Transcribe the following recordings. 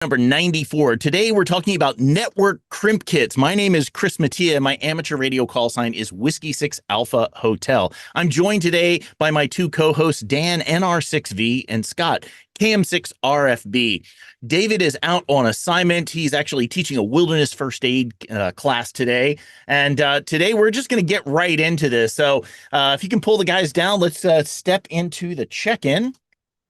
Number 94. Today we're talking about network crimp kits. My name is Chris Mattia. My amateur radio call sign is Whiskey 6 Alpha Hotel. I'm joined today by my two co-hosts, Dan NR6V and Scott KM6 RFB. David is out on assignment. He's actually teaching a wilderness first aid class today. And today we're just going to get right into this. So if you can pull the guys down, let's step into the check-in.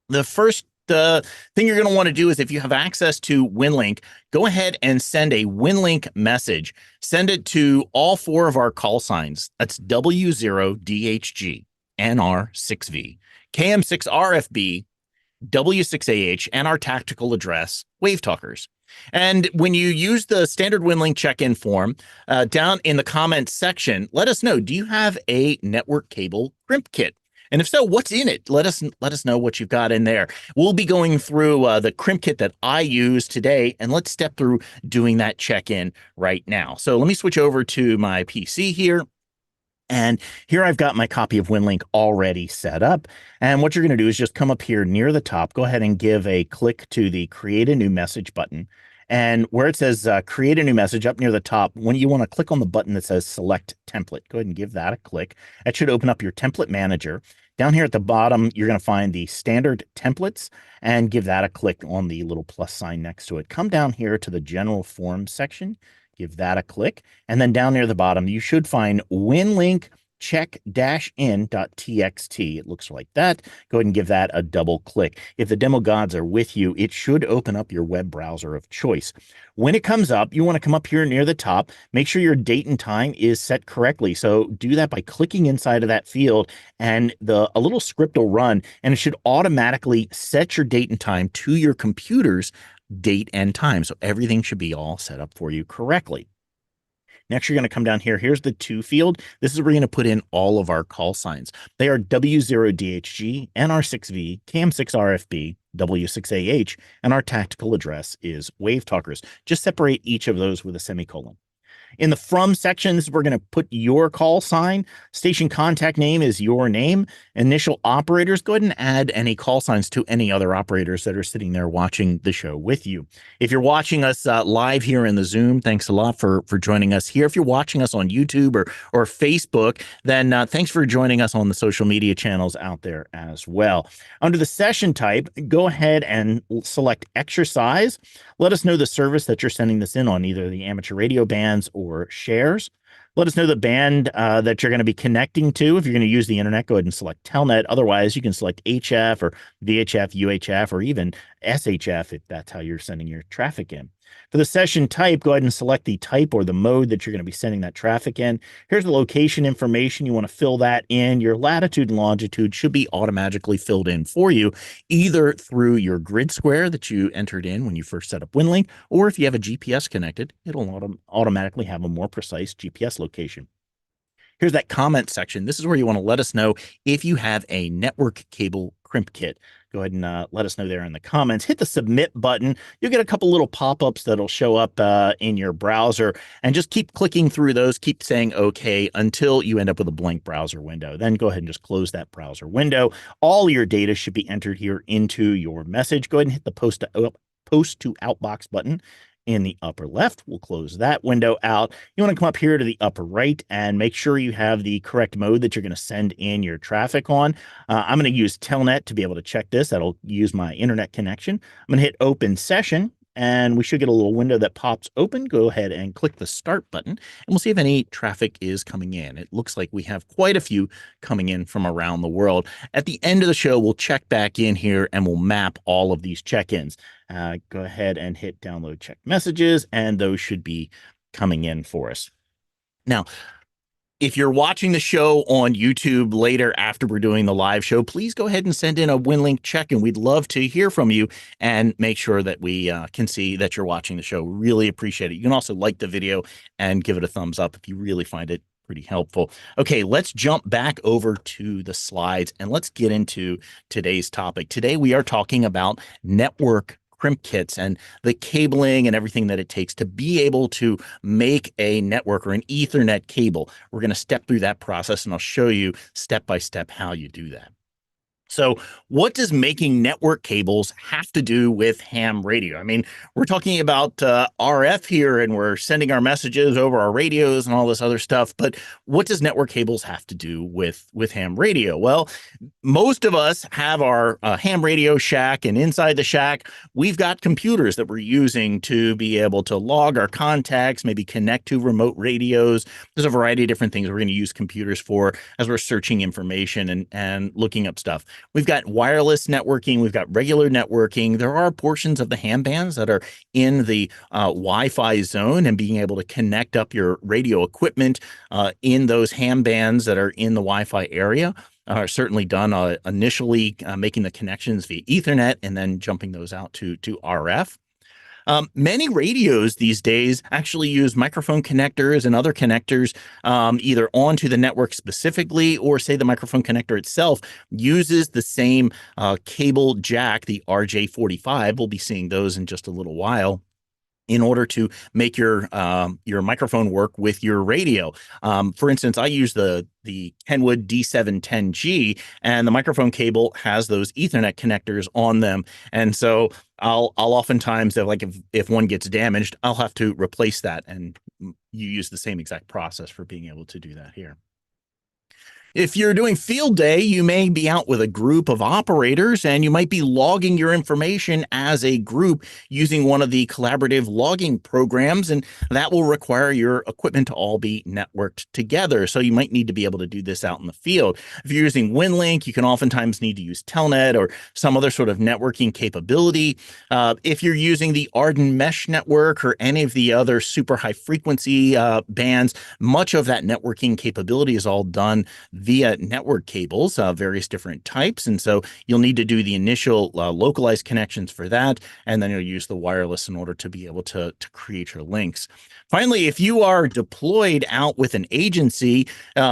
The first thing you're going to want to do is, if you have access to WinLink, go ahead and send a WinLink message. Send it to all four of our call signs. That's W0DHG, NR6V, KM6RFB, W6AH, and our tactical address, WaveTalkers. And when you use the standard WinLink check-in form, down in the comments section, let us know, do you have a network cable crimp kit? And if so, what's in it? Let us know what you've got in there. We'll be going through the crimp kit that I use today, and let's step through doing that check-in right now. So let me switch over to my PC here. And here I've got my copy of WinLink already set up. And what you're going to do is just come up here near the top, go ahead and give a click to the Create a New Message button. And where it says Create a New Message up near the top, when you want to click on the button that says Select Template, go ahead and give that a click. That should open up your template manager. Down here at the bottom, you're going to find the standard templates and give that a click on the little plus sign next to it. Come down here to the General Forms section, give that a click. And then down near the bottom, you should find WinLink check-in.txt. It looks like that. Go ahead and give that a double click. If the demo gods are with you, it should open up your web browser of choice. When it comes up, you want to come up here near the top, make sure your date and time is set correctly. So do that by clicking inside of that field, and a little script will run, and it should automatically set your date and time to your computer's date and time. So everything should be all set up for you correctly. Next, you're going to come down here. Here's the to field. This is where we're going to put in all of our call signs. They are W0DHG, NR6V, KM6RFB, W6AH, and our tactical address is WaveTalkers. Just separate each of those with a semicolon. In the from sections, we're going to put your call sign. Station contact name is your name. Initial operators, go ahead and add any call signs to any other operators that are sitting there watching the show with you. If you're watching us live here in the Zoom, thanks a lot for joining us here. If you're watching us on YouTube or Facebook, then thanks for joining us on the social media channels out there as well. Under the session type, go ahead and select exercise. Let us know the service that you're sending this in on, either the amateur radio bands or shares. Let us know the band that you're going to be connecting to. If you're going to use the internet, go ahead and select Telnet. Otherwise, you can select HF or VHF, UHF, or even SHF if that's how you're sending your traffic in. For the session type, go ahead and select the type or the mode that you're going to be sending that traffic in. Here's the location information. You want to fill that in. Your latitude and longitude should be automatically filled in for you, either through your grid square that you entered in when you first set up WinLink, or if you have a GPS connected, it'll automatically have a more precise GPS location. Here's that comment section. This is where you want to let us know if you have a network cable crimp kit. Go ahead and let us know there in the comments. Hit the submit button. You'll get a couple little pop-ups that'll show up in your browser, and just keep clicking through those, keep saying okay until you end up with a blank browser window. Then go ahead and just close that browser window. All your data should be entered here into your message. Go ahead and hit the post to outbox button in the upper left. We'll close that window out. You want to come up here to the upper right and make sure you have the correct mode that you're going to send in your traffic on. I'm going to use Telnet to be able to check this. That'll use my internet connection. I'm going to hit open session, and we should get a little window that pops open. Go ahead and click the start button, and we'll see if any traffic is coming in. It looks like we have quite a few coming in from around the world. At the end of the show, we'll check back in here and we'll map all of these check-ins. Go ahead and hit download check messages, and those should be coming in for us. Now, if you're watching the show on YouTube later after we're doing the live show, please go ahead and send in a WinLink check-in. We'd love to hear from you and make sure that we can see that you're watching the show. Really appreciate it. You can also like the video and give it a thumbs up if you really find it pretty helpful. Okay, let's jump back over to the slides and let's get into today's topic. Today, we are talking about network crimp kits and the cabling and everything that it takes to be able to make a network or an Ethernet cable. We're going to step through that process, and I'll show you step by step how you do that. So, what does making network cables have to do with ham radio? I mean, we're talking about RF here, and we're sending our messages over our radios and all this other stuff. But what does network cables have to do with ham radio? Well, most of us have our ham radio shack, and inside the shack, we've got computers that we're using to be able to log our contacts, maybe connect to remote radios. There's a variety of different things we're going to use computers for as we're searching information and looking up stuff. We've got wireless networking, we've got regular networking. There are portions of the ham bands that are in the Wi-Fi zone, and being able to connect up your radio equipment in those ham bands that are in the Wi-Fi area are certainly done initially making the connections via Ethernet and then jumping those out to RF. Many radios these days actually use microphone connectors and other connectors either onto the network specifically, or say the microphone connector itself uses the same cable jack, the RJ45. We'll be seeing those in just a little while, in order to make your microphone work with your radio. For instance, I use the Kenwood D710G, and the microphone cable has those Ethernet connectors on them. And so I'll oftentimes, if one gets damaged, I'll have to replace that. And you use the same exact process for being able to do that here. If you're doing field day, you may be out with a group of operators, and you might be logging your information as a group using one of the collaborative logging programs, and that will require your equipment to all be networked together. So you might need to be able to do this out in the field. If you're using WinLink, you can oftentimes need to use Telnet or some other sort of networking capability. If you're using the Arden Mesh Network or any of the other super high frequency bands, much of that networking capability is all done via network cables, various different types. And so you'll need to do the initial localized connections for that, and then you'll use the wireless in order to be able to create your links. Finally, if you are deployed out with an agency,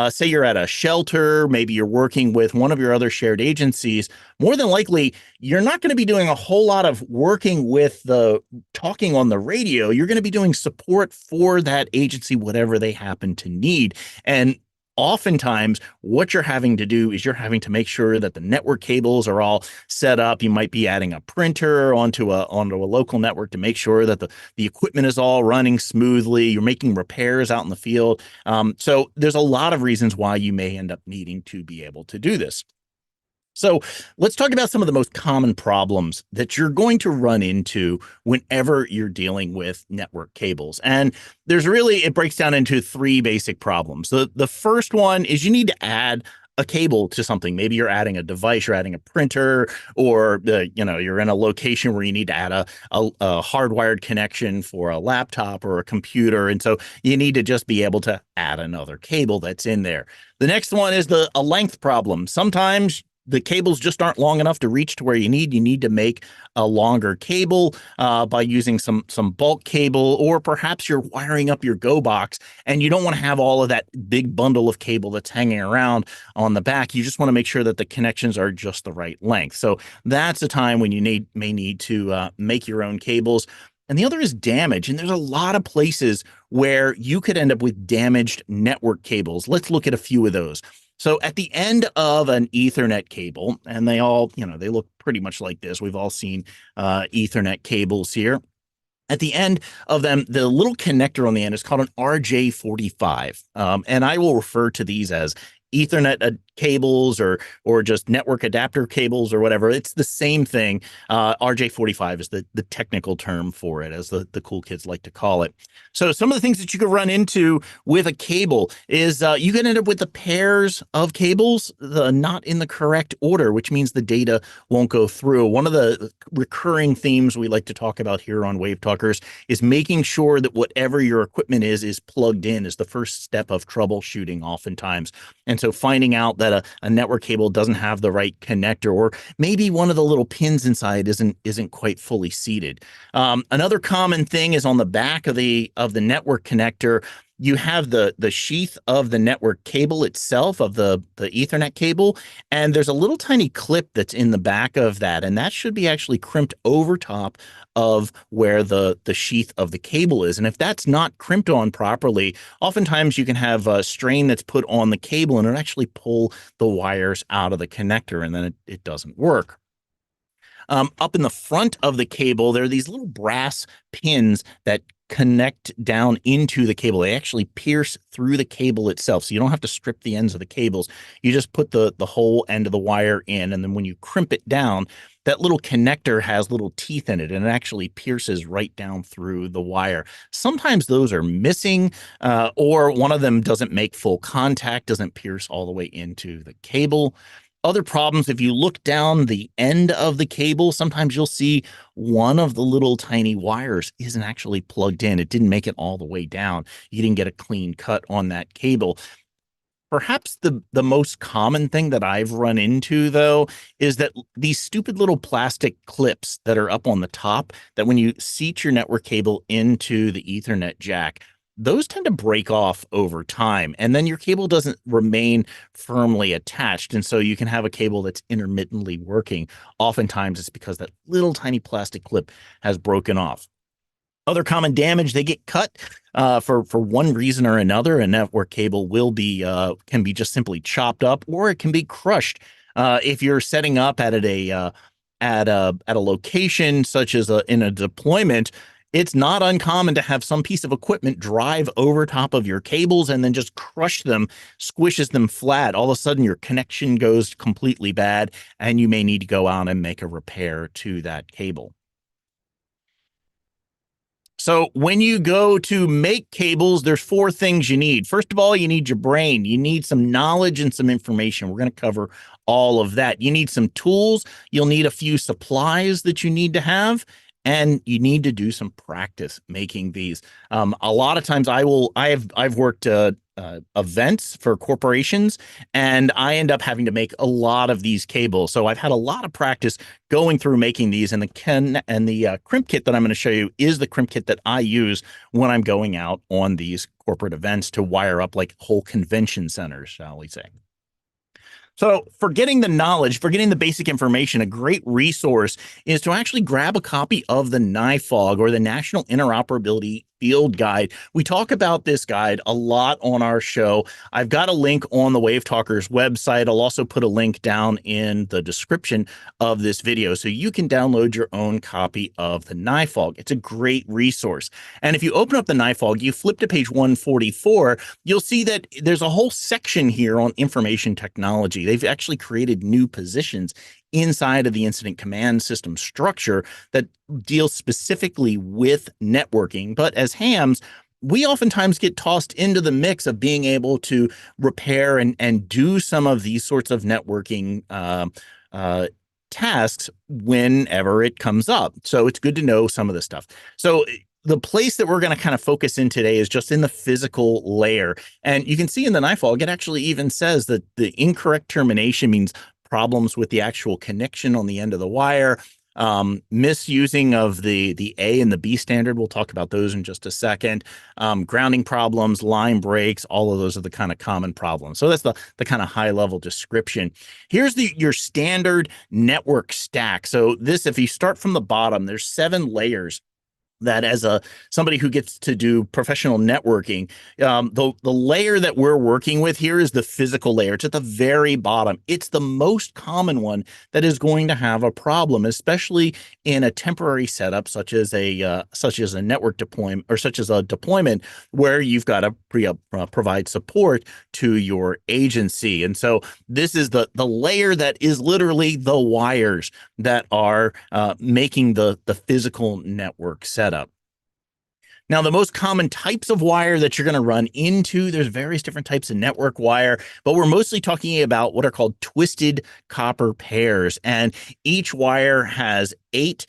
say you're at a shelter, maybe you're working with one of your other shared agencies, more than likely, you're not going to be doing a whole lot of working with the talking on the radio. You're going to be doing support for that agency, whatever they happen to need. And oftentimes, what you're having to do is you're having to make sure that the network cables are all set up. You might be adding a printer onto a local network to make sure that the equipment is all running smoothly. You're making repairs out in the field. So there's a lot of reasons why you may end up needing to be able to do this. So let's talk about some of the most common problems that you're going to run into whenever you're dealing with network cables. And it breaks down into three basic problems. The first one is you need to add a cable to something. Maybe you're adding a device, you're adding a printer, or you're in a location where you need to add a hardwired connection for a laptop or a computer. And so you need to just be able to add another cable that's in there. The next one is a length problem. Sometimes the cables just aren't long enough to reach to where you need. You need to make a longer cable by using some bulk cable, or perhaps you're wiring up your GoBox and you don't want to have all of that big bundle of cable that's hanging around on the back. You just want to make sure that the connections are just the right length. So that's a time when you may need to make your own cables. And the other is damage. And there's a lot of places where you could end up with damaged network cables. Let's look at a few of those. So at the end of an Ethernet cable, and they all, they look pretty much like this. We've all seen Ethernet cables here. At the end of them, the little connector on the end is called an RJ45. And I will refer to these as Ethernet cables or just network adapter cables or whatever. It's the same thing. RJ45 is the technical term for it, as the cool kids like to call it. So some of the things that you could run into with a cable is you can end up with the pairs of cables not in the correct order, which means the data won't go through. One of the recurring themes we like to talk about here on WaveTalkers is making sure that whatever your equipment is plugged in is the first step of troubleshooting oftentimes. And so finding out that a network cable doesn't have the right connector, or maybe one of the little pins inside isn't quite fully seated. Another common thing is on the back of the network connector. you have the sheath of the network cable itself, of the Ethernet cable, and there's a little tiny clip that's in the back of that, and that should be actually crimped over top of where the sheath of the cable is. And if that's not crimped on properly, oftentimes you can have a strain that's put on the cable and it actually pull the wires out of the connector, and then it doesn't work. Up in the front of the cable, there are these little brass pins that connect down into the cable. They actually pierce through the cable itself. So you don't have to strip the ends of the cables. You just put the whole end of the wire in. And then when you crimp it down, that little connector has little teeth in it, and it actually pierces right down through the wire. Sometimes those are missing, or one of them doesn't make full contact, doesn't pierce all the way into the cable. Other problems, if you look down the end of the cable, sometimes you'll see one of the little tiny wires isn't actually plugged in. It didn't make it all the way down. You didn't get a clean cut on that cable. Perhaps the most common thing that I've run into, though, is that these stupid little plastic clips that are up on the top, that when you seat your network cable into the Ethernet jack, those tend to break off over time, and then your cable doesn't remain firmly attached. And so you can have a cable that's intermittently working. Oftentimes it's because that little tiny plastic clip has broken off. Other common damage, they get cut for one reason or another. A network cable will be can be just simply chopped up, or it can be crushed. If you're setting up at a location such as in a deployment, it's not uncommon to have some piece of equipment drive over top of your cables and then just crush them, squishes them flat. All of a sudden, your connection goes completely bad, and you may need to go out and make a repair to that cable. So when you go to make cables, there's four things you need. First of all, you need your brain. You need some knowledge and some information. We're going to cover all of that. You need some tools. You'll need a few supplies that you need to have, and you need to do some practice making these. A lot of times I've worked events for corporations, and I end up having to make a lot of these cables. So I've had a lot of practice going through making these, and the crimp kit that I'm going to show you is the crimp kit that I use when I'm going out on these corporate events to wire up like whole convention centers, shall we say. So for getting the knowledge, for getting the basic information, a great resource is to actually grab a copy of the NIFOG, or the National Interoperability Field Guide. We talk about this guide a lot on our show. I've got a link on the WaveTalkers website. I'll also put a link down in the description of this video so you can download your own copy of the NIFOG. It's a great resource. And if you open up the NIFOG, you flip to page 144, you'll see that there's a whole section here on information technology. They've actually created new positions inside of the incident command system structure that deals specifically with networking. But as hams, we oftentimes get tossed into the mix of being able to repair and do some of these sorts of networking tasks whenever it comes up. So it's good to know some of this stuff. So the place that we're going to kind of focus in today is just in the physical layer. And you can see in the NIFOG, it actually even says that the incorrect termination means problems with the actual connection on the end of the wire, misusing of the A and the B standard. We'll talk about those in just a second. Grounding problems, line breaks, all of those are the kind of common problems. So that's the kind of high level description. Here's your standard network stack. So this, if you start from the bottom, there's 7 layers that as somebody who gets to do professional networking, the layer that we're working with here is the physical layer. It's at the very bottom. It's the most common one that is going to have a problem, especially in a temporary setup such as a network deployment, or such as a deployment where you've got to provide support to your agency. And so this is the layer that is literally the wires that are making the physical network setup. Now, the most common types of wire that you're going to run into, there's various different types of network wire, but we're mostly talking about what are called twisted copper pairs. And each wire has 8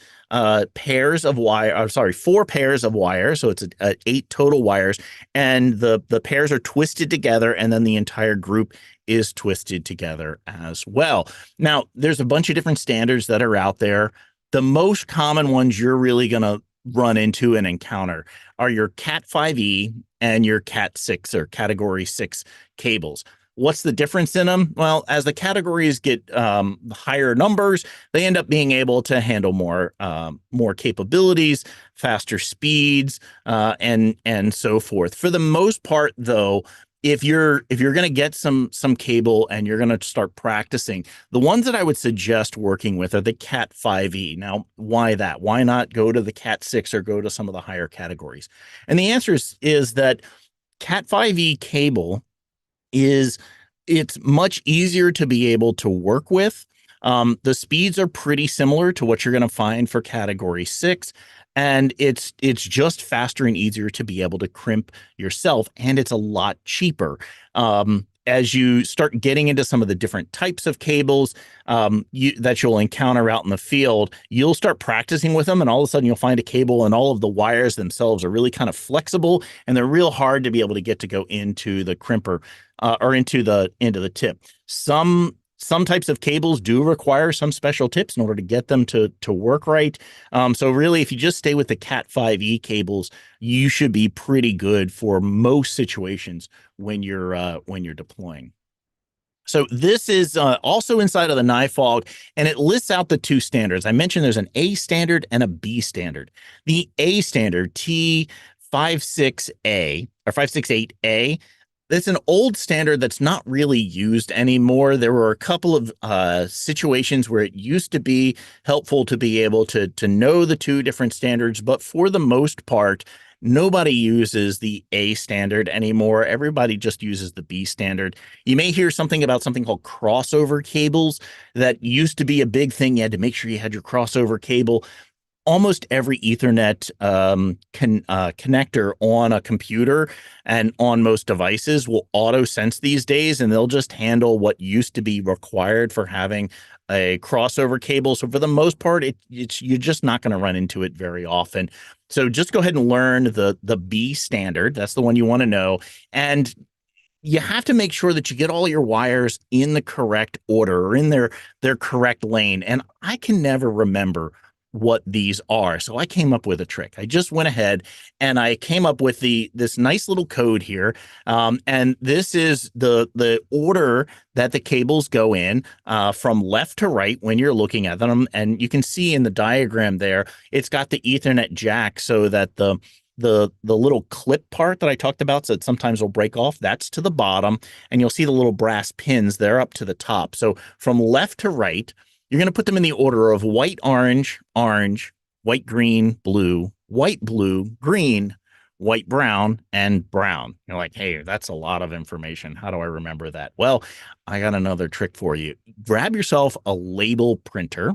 pairs of wire, 4 pairs of wire. So it's 8 total wires, and the pairs are twisted together, and then the entire group is twisted together as well. Now, there's a bunch of different standards that are out there. The most common ones you're really going to run into and encounter are your Cat 5e and your Cat 6 or Category 6 cables. What's the difference in them? Well, as the categories get higher numbers, they end up being able to handle more capabilities, faster speeds, and so forth. For the most part, though, if you're going to get some cable and you're going to start practicing, the ones that I would suggest working with are the Cat 5e. Now, why that? Why not go to the Cat 6 or go to some of the higher categories? And the answer is that Cat 5e cable it's much easier to be able to work with. The speeds are pretty similar to what you're going to find for Category 6, and it's just faster and easier to be able to crimp yourself, and it's a lot cheaper. As you start getting into some of the different types of cables that you'll encounter out in the field, you'll start practicing with them, and all of a sudden you'll find a cable and all of the wires themselves are really kind of flexible, and they're real hard to be able to get to go into the crimper or into the tip. Some types of cables do require some special tips in order to get them to work right. So really, if you just stay with the Cat 5e cables, you should be pretty good for most situations when you're deploying. So this is also inside of the NiFog, and it lists out the two standards. I mentioned there's an A standard and a B standard. The A standard, T56A or 568A, that's an old standard that's not really used anymore. There were a couple of situations where it used to be helpful to be able to know the two different standards, but for the most part, nobody uses the A standard anymore. Everybody just uses the B standard. You may hear something about something called crossover cables. That used to be a big thing. You had to make sure you had your crossover cable. Almost every Ethernet connector on a computer and on most devices will auto sense these days, and they'll just handle what used to be required for having a crossover cable. So for the most part, you're just not going to run into it very often. So just go ahead and learn the B standard. That's the one you want to know. And you have to make sure that you get all your wires in the correct order or in their correct lane. And I can never remember what these are. So I came up with a trick. I just went ahead and I came up with this nice little code here. And this is the order that the cables go in from left to right when you're looking at them. And you can see in the diagram there, it's got the Ethernet jack so that the little clip part that I talked about, so that sometimes will break off, that's to the bottom, and you'll see the little brass pins, they're up to the top. So from left to right, you're going to put them in the order of white, orange, orange, white, green, blue, white, blue, green, white, brown, and brown. You're like, hey, that's a lot of information. How do I remember that? Well, I got another trick for you. Grab yourself a label printer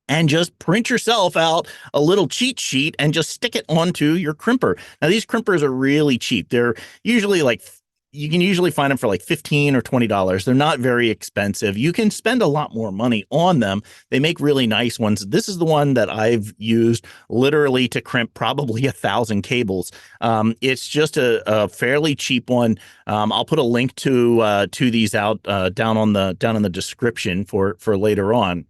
and just print yourself out a little cheat sheet and just stick it onto your crimper. Now, these crimpers are really cheap. They're usually you can usually find them for like $15 or $20. They're not very expensive. You can spend a lot more money on them. They make really nice ones. This is the one that I've used literally to crimp probably 1,000 cables. It's just a fairly cheap one. I'll put a link to these out down in the description for later on.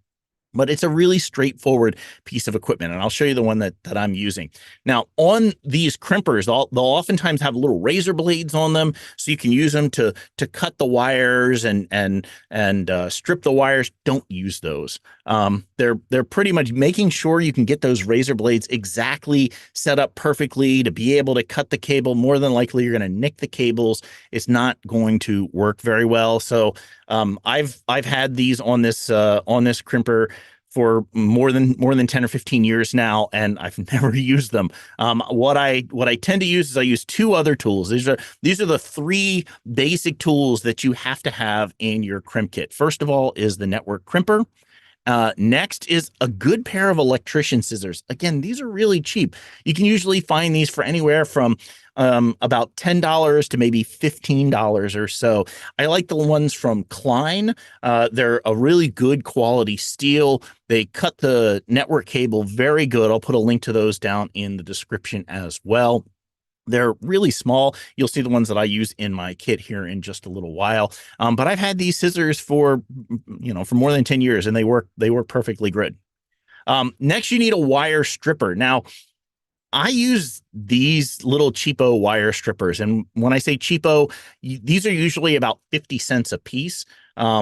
But it's a really straightforward piece of equipment, and I'll show you the one that I'm using. Now, on these crimpers, they'll oftentimes have little razor blades on them, so you can use them to cut the wires and strip the wires. Don't use those. They're pretty much making sure you can get those razor blades exactly set up perfectly to be able to cut the cable. More than likely, you're going to nick the cables. It's not going to work very well. So I've had these on this crimper for more than 10 or 15 years now, and I've never used them. What I tend to use is I use two other tools. These are the three basic tools that you have to have in your crimp kit. First of all is the network crimper. Next is a good pair of electrician scissors. Again, these are really cheap. You can usually find these for anywhere from about $10 to maybe $15 or so. I like the ones from Klein. They're a really good quality steel. They cut the network cable very good. I'll put a link to those down in the description as well. They're really small. You'll see the ones that I use in my kit here in just a little while. But I've had these scissors for more than 10 years, and they work perfectly good. Next, you need a wire stripper. Now, I use these little cheapo wire strippers. And when I say cheapo, these are usually about 50 cents a piece.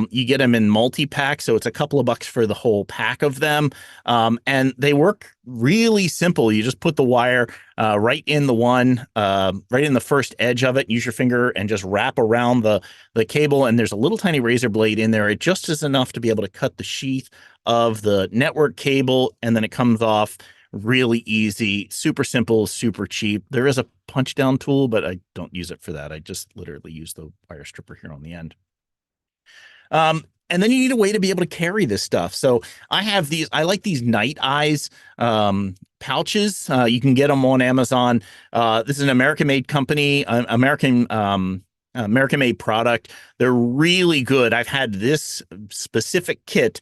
You get them in multi-pack, so it's a couple of bucks for the whole pack of them. And they work really simple. You just put the wire right in the right in the first edge of it, use your finger and just wrap around the cable. And there's a little tiny razor blade in there. It just is enough to be able to cut the sheath of the network cable, and then it comes off really easy, super simple, super cheap. There is a punch down tool, but I don't use it for that. I just literally use the wire stripper here on the end. And then you need a way to be able to carry this stuff. So I like these Night Eyes pouches. You can get them on Amazon. This is an American made company, American made product. They're really good. I've had this specific kit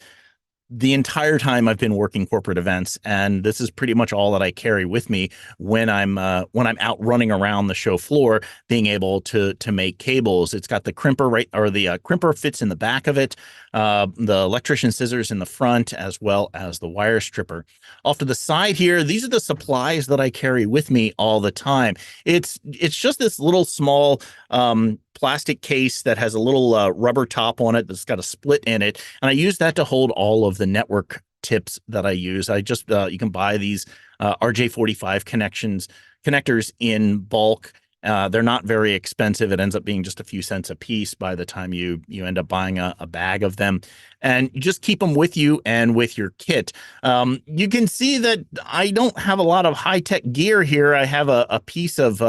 the entire time I've been working corporate events, and this is pretty much all that I carry with me when I'm out running around the show floor, being able to make cables. It's got the crimper the crimper fits in the back of it, the electrician scissors in the front, as well as the wire stripper. Off to the side here, these are the supplies that I carry with me all the time. It's just this little small plastic case that has a little rubber top on it that's got a split in it, and I use that to hold all of the network tips that I use. I just you can buy these RJ45 connectors in bulk. They're not very expensive. It ends up being just a few cents a piece by the time you end up buying a bag of them, and you just keep them with you and with your kit. You can see that I don't have a lot of high tech gear here. I have a piece of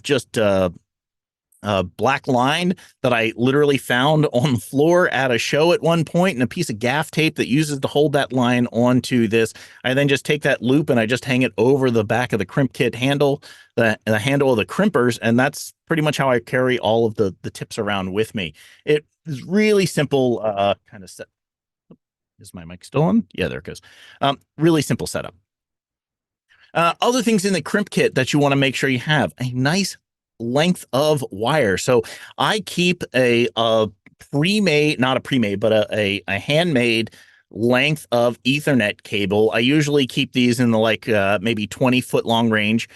just black line that I literally found on the floor at a show at one point, and a piece of gaff tape that uses to hold that line onto this. I then just take that loop and I just hang it over the back of the crimp kit handle, the handle of the crimpers, and that's pretty much how I carry all of the tips around with me. It is really simple kind of set. Is my mic still on? Yeah, there it goes. Really simple setup. Other things in the crimp kit that you want to make sure you have: a nice length of wire. So I keep a pre-made, not a pre-made, but a handmade length of Ethernet cable. I usually keep these in the maybe 20-foot long range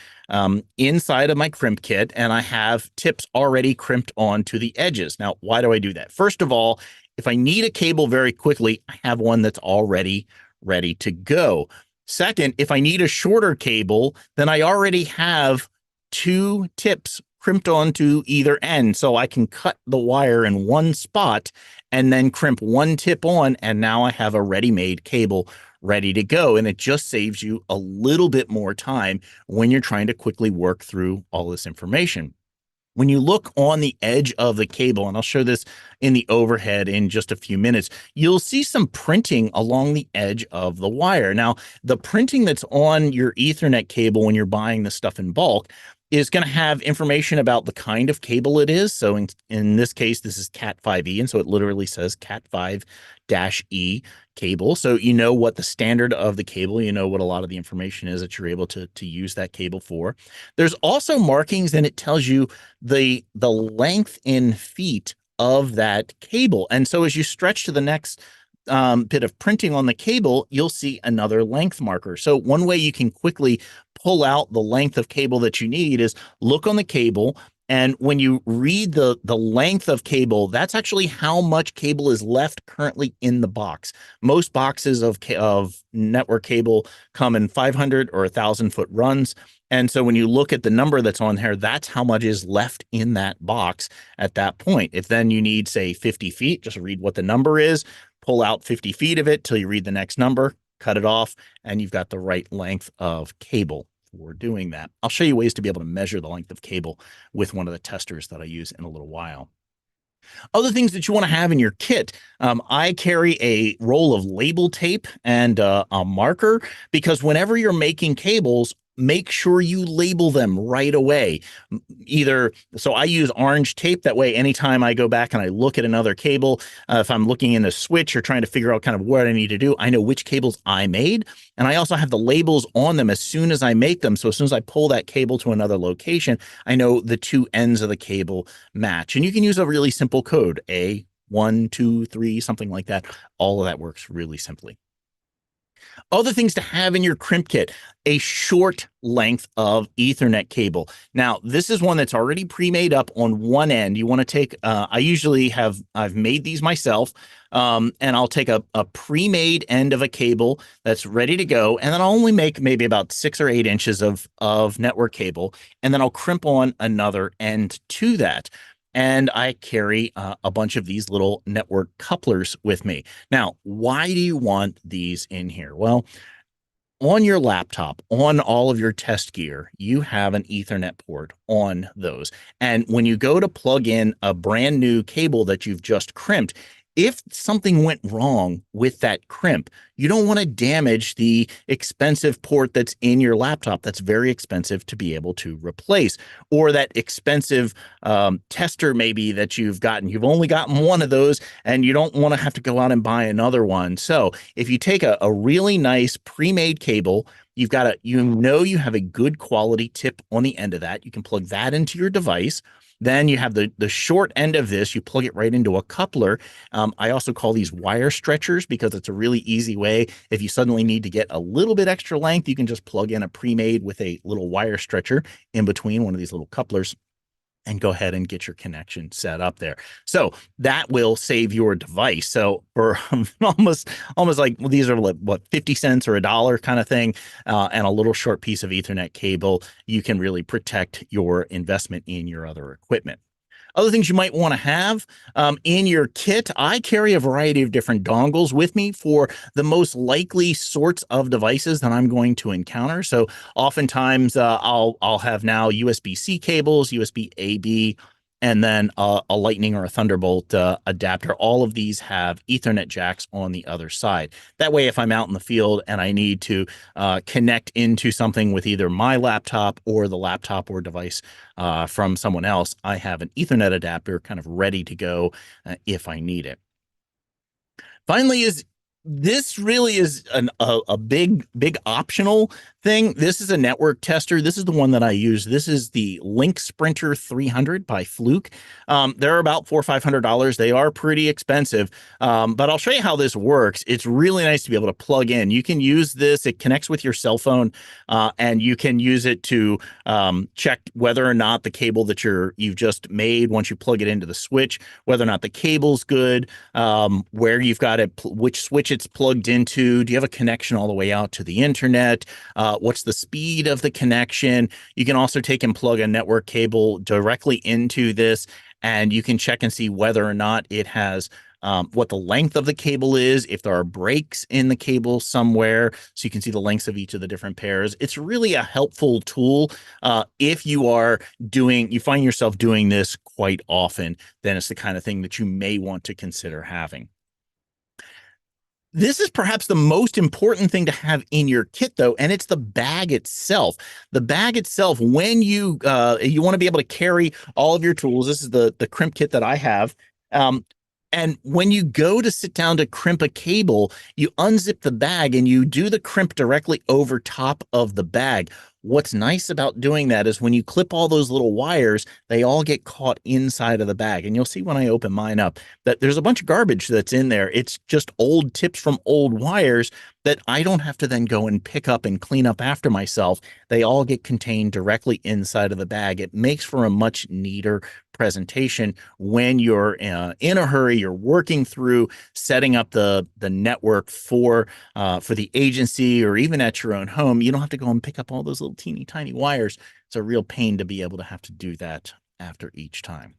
inside of my crimp kit, and I have tips already crimped onto the edges. Now, why do I do that? First of all, if I need a cable very quickly, I have one that's already ready to go. Second, if I need a shorter cable, then I already have 2 tips crimped onto either end, so I can cut the wire in one spot and then crimp one tip on, and now I have a ready-made cable ready to go. And it just saves you a little bit more time when you're trying to quickly work through all this information. When you look on the edge of the cable, and I'll show this in the overhead in just a few minutes, you'll see some printing along the edge of the wire. Now, the printing that's on your Ethernet cable when you're buying this stuff in bulk is going to have information about the kind of cable it is. So in this case, this is Cat5e, and so it literally says Cat5-E cable. So you know what the standard of the cable, you know what a lot of the information is that you're able to use that cable for. There's also markings, and it tells you the length in feet of that cable. And so as you stretch to the next bit of printing on the cable, you'll see another length marker. So one way you can quickly pull out the length of cable that you need is look on the cable, and when you read the length of cable, that's actually how much cable is left currently in the box. Most boxes of network cable come in 500 or 1,000-foot runs. And so when you look at the number that's on here, that's how much is left in that box at that point. If then you need, say, 50 feet, just read what the number is, pull out 50 feet of it till you read the next number, cut it off, and you've got the right length of cable for doing that. I'll show you ways to be able to measure the length of cable with one of the testers that I use in a little while. Other things that you want to have in your kit, I carry a roll of label tape and a marker, because whenever you're making cables, make sure you label them right away. So I use orange tape. That way, anytime I go back and I look at another cable, if I'm looking in a switch or trying to figure out kind of what I need to do, I know which cables I made. And I also have the labels on them as soon as I make them. So as soon as I pull that cable to another location, I know the 2 ends of the cable match. And you can use a really simple code, A, 1, 2, 3, something like that. All of that works really simply. Other things to have in your crimp kit, a short length of Ethernet cable. Now, this is one that's already pre-made up on one end. You want to take, I've made these myself, and I'll take a pre-made end of a cable that's ready to go, and then I'll only make maybe about 6 or 8 inches of network cable, and then I'll crimp on another end to that. And I carry a bunch of these little network couplers with me. Now, why do you want these in here? Well, on your laptop, on all of your test gear, you have an Ethernet port on those. And when you go to plug in a brand new cable that you've just crimped, if something went wrong with that crimp, you don't want to damage the expensive port that's in your laptop that's very expensive to be able to replace, or that expensive tester maybe that you've gotten. You've only gotten one of those and you don't want to have to go out and buy another one. So if you take a really nice pre-made cable, you've got you have a good quality tip on the end of that. You can plug that into your device. Then you have the short end of this. You plug it right into a coupler. I also call these wire stretchers because it's a really easy way. If you suddenly need to get a little bit extra length, you can just plug in a pre-made with a little wire stretcher in between one of these little couplers and go ahead and get your connection set up there. So that will save your device. So for almost like, well, these are what, 50 cents or $1 kind of thing, and a little short piece of Ethernet cable, you can really protect your investment in your other equipment. Other things you might want to have in your kit, I carry a variety of different dongles with me for the most likely sorts of devices that I'm going to encounter. So oftentimes I'll have now USB-C cables, USB-A/B, and then a Lightning or a Thunderbolt adapter. All of these have Ethernet jacks on the other side. That way, if I'm out in the field and I need to connect into something with either my laptop or the laptop or device from someone else, I have an Ethernet adapter kind of ready to go if I need it. Finally, this really is a big optional thing. This is a network tester. This is the one that I use. This is the Link Sprinter 300 by Fluke. They're about $400 or $500. They are pretty expensive, but I'll show you how this works. It's really nice to be able to plug in. You can use this. It connects with your cell phone, and you can use it to check whether or not the cable that you've just made, once you plug it into the switch, whether or not the cable's good, where you've got it, which switch it's plugged into. Do you have a connection all the way out to the internet? What's the speed of the connection? You can also take and plug a network cable directly into this, and you can check and see whether or not it has what the length of the cable is, if there are breaks in the cable somewhere, so you can see the lengths of each of the different pairs. It's really a helpful tool if you find yourself doing this quite often. Then it's the kind of thing that you may want to consider having. This is perhaps the most important thing to have in your kit, though, and it's the bag itself. The bag itself, when you want to be able to carry all of your tools. This is the crimp kit that I have. And when you go to sit down to crimp a cable, you unzip the bag and you do the crimp directly over top of the bag. What's nice about doing that is when you clip all those little wires, they all get caught inside of the bag. And you'll see when I open mine up that there's a bunch of garbage that's in there. It's just old tips from old wires that I don't have to then go and pick up and clean up after myself. They all get contained directly inside of the bag. It makes for a much neater presentation when you're in a hurry, you're working through setting up the network for the agency or even at your own home. You don't have to go and pick up all those little teeny tiny wires. It's a real pain to be able to have to do that after each time.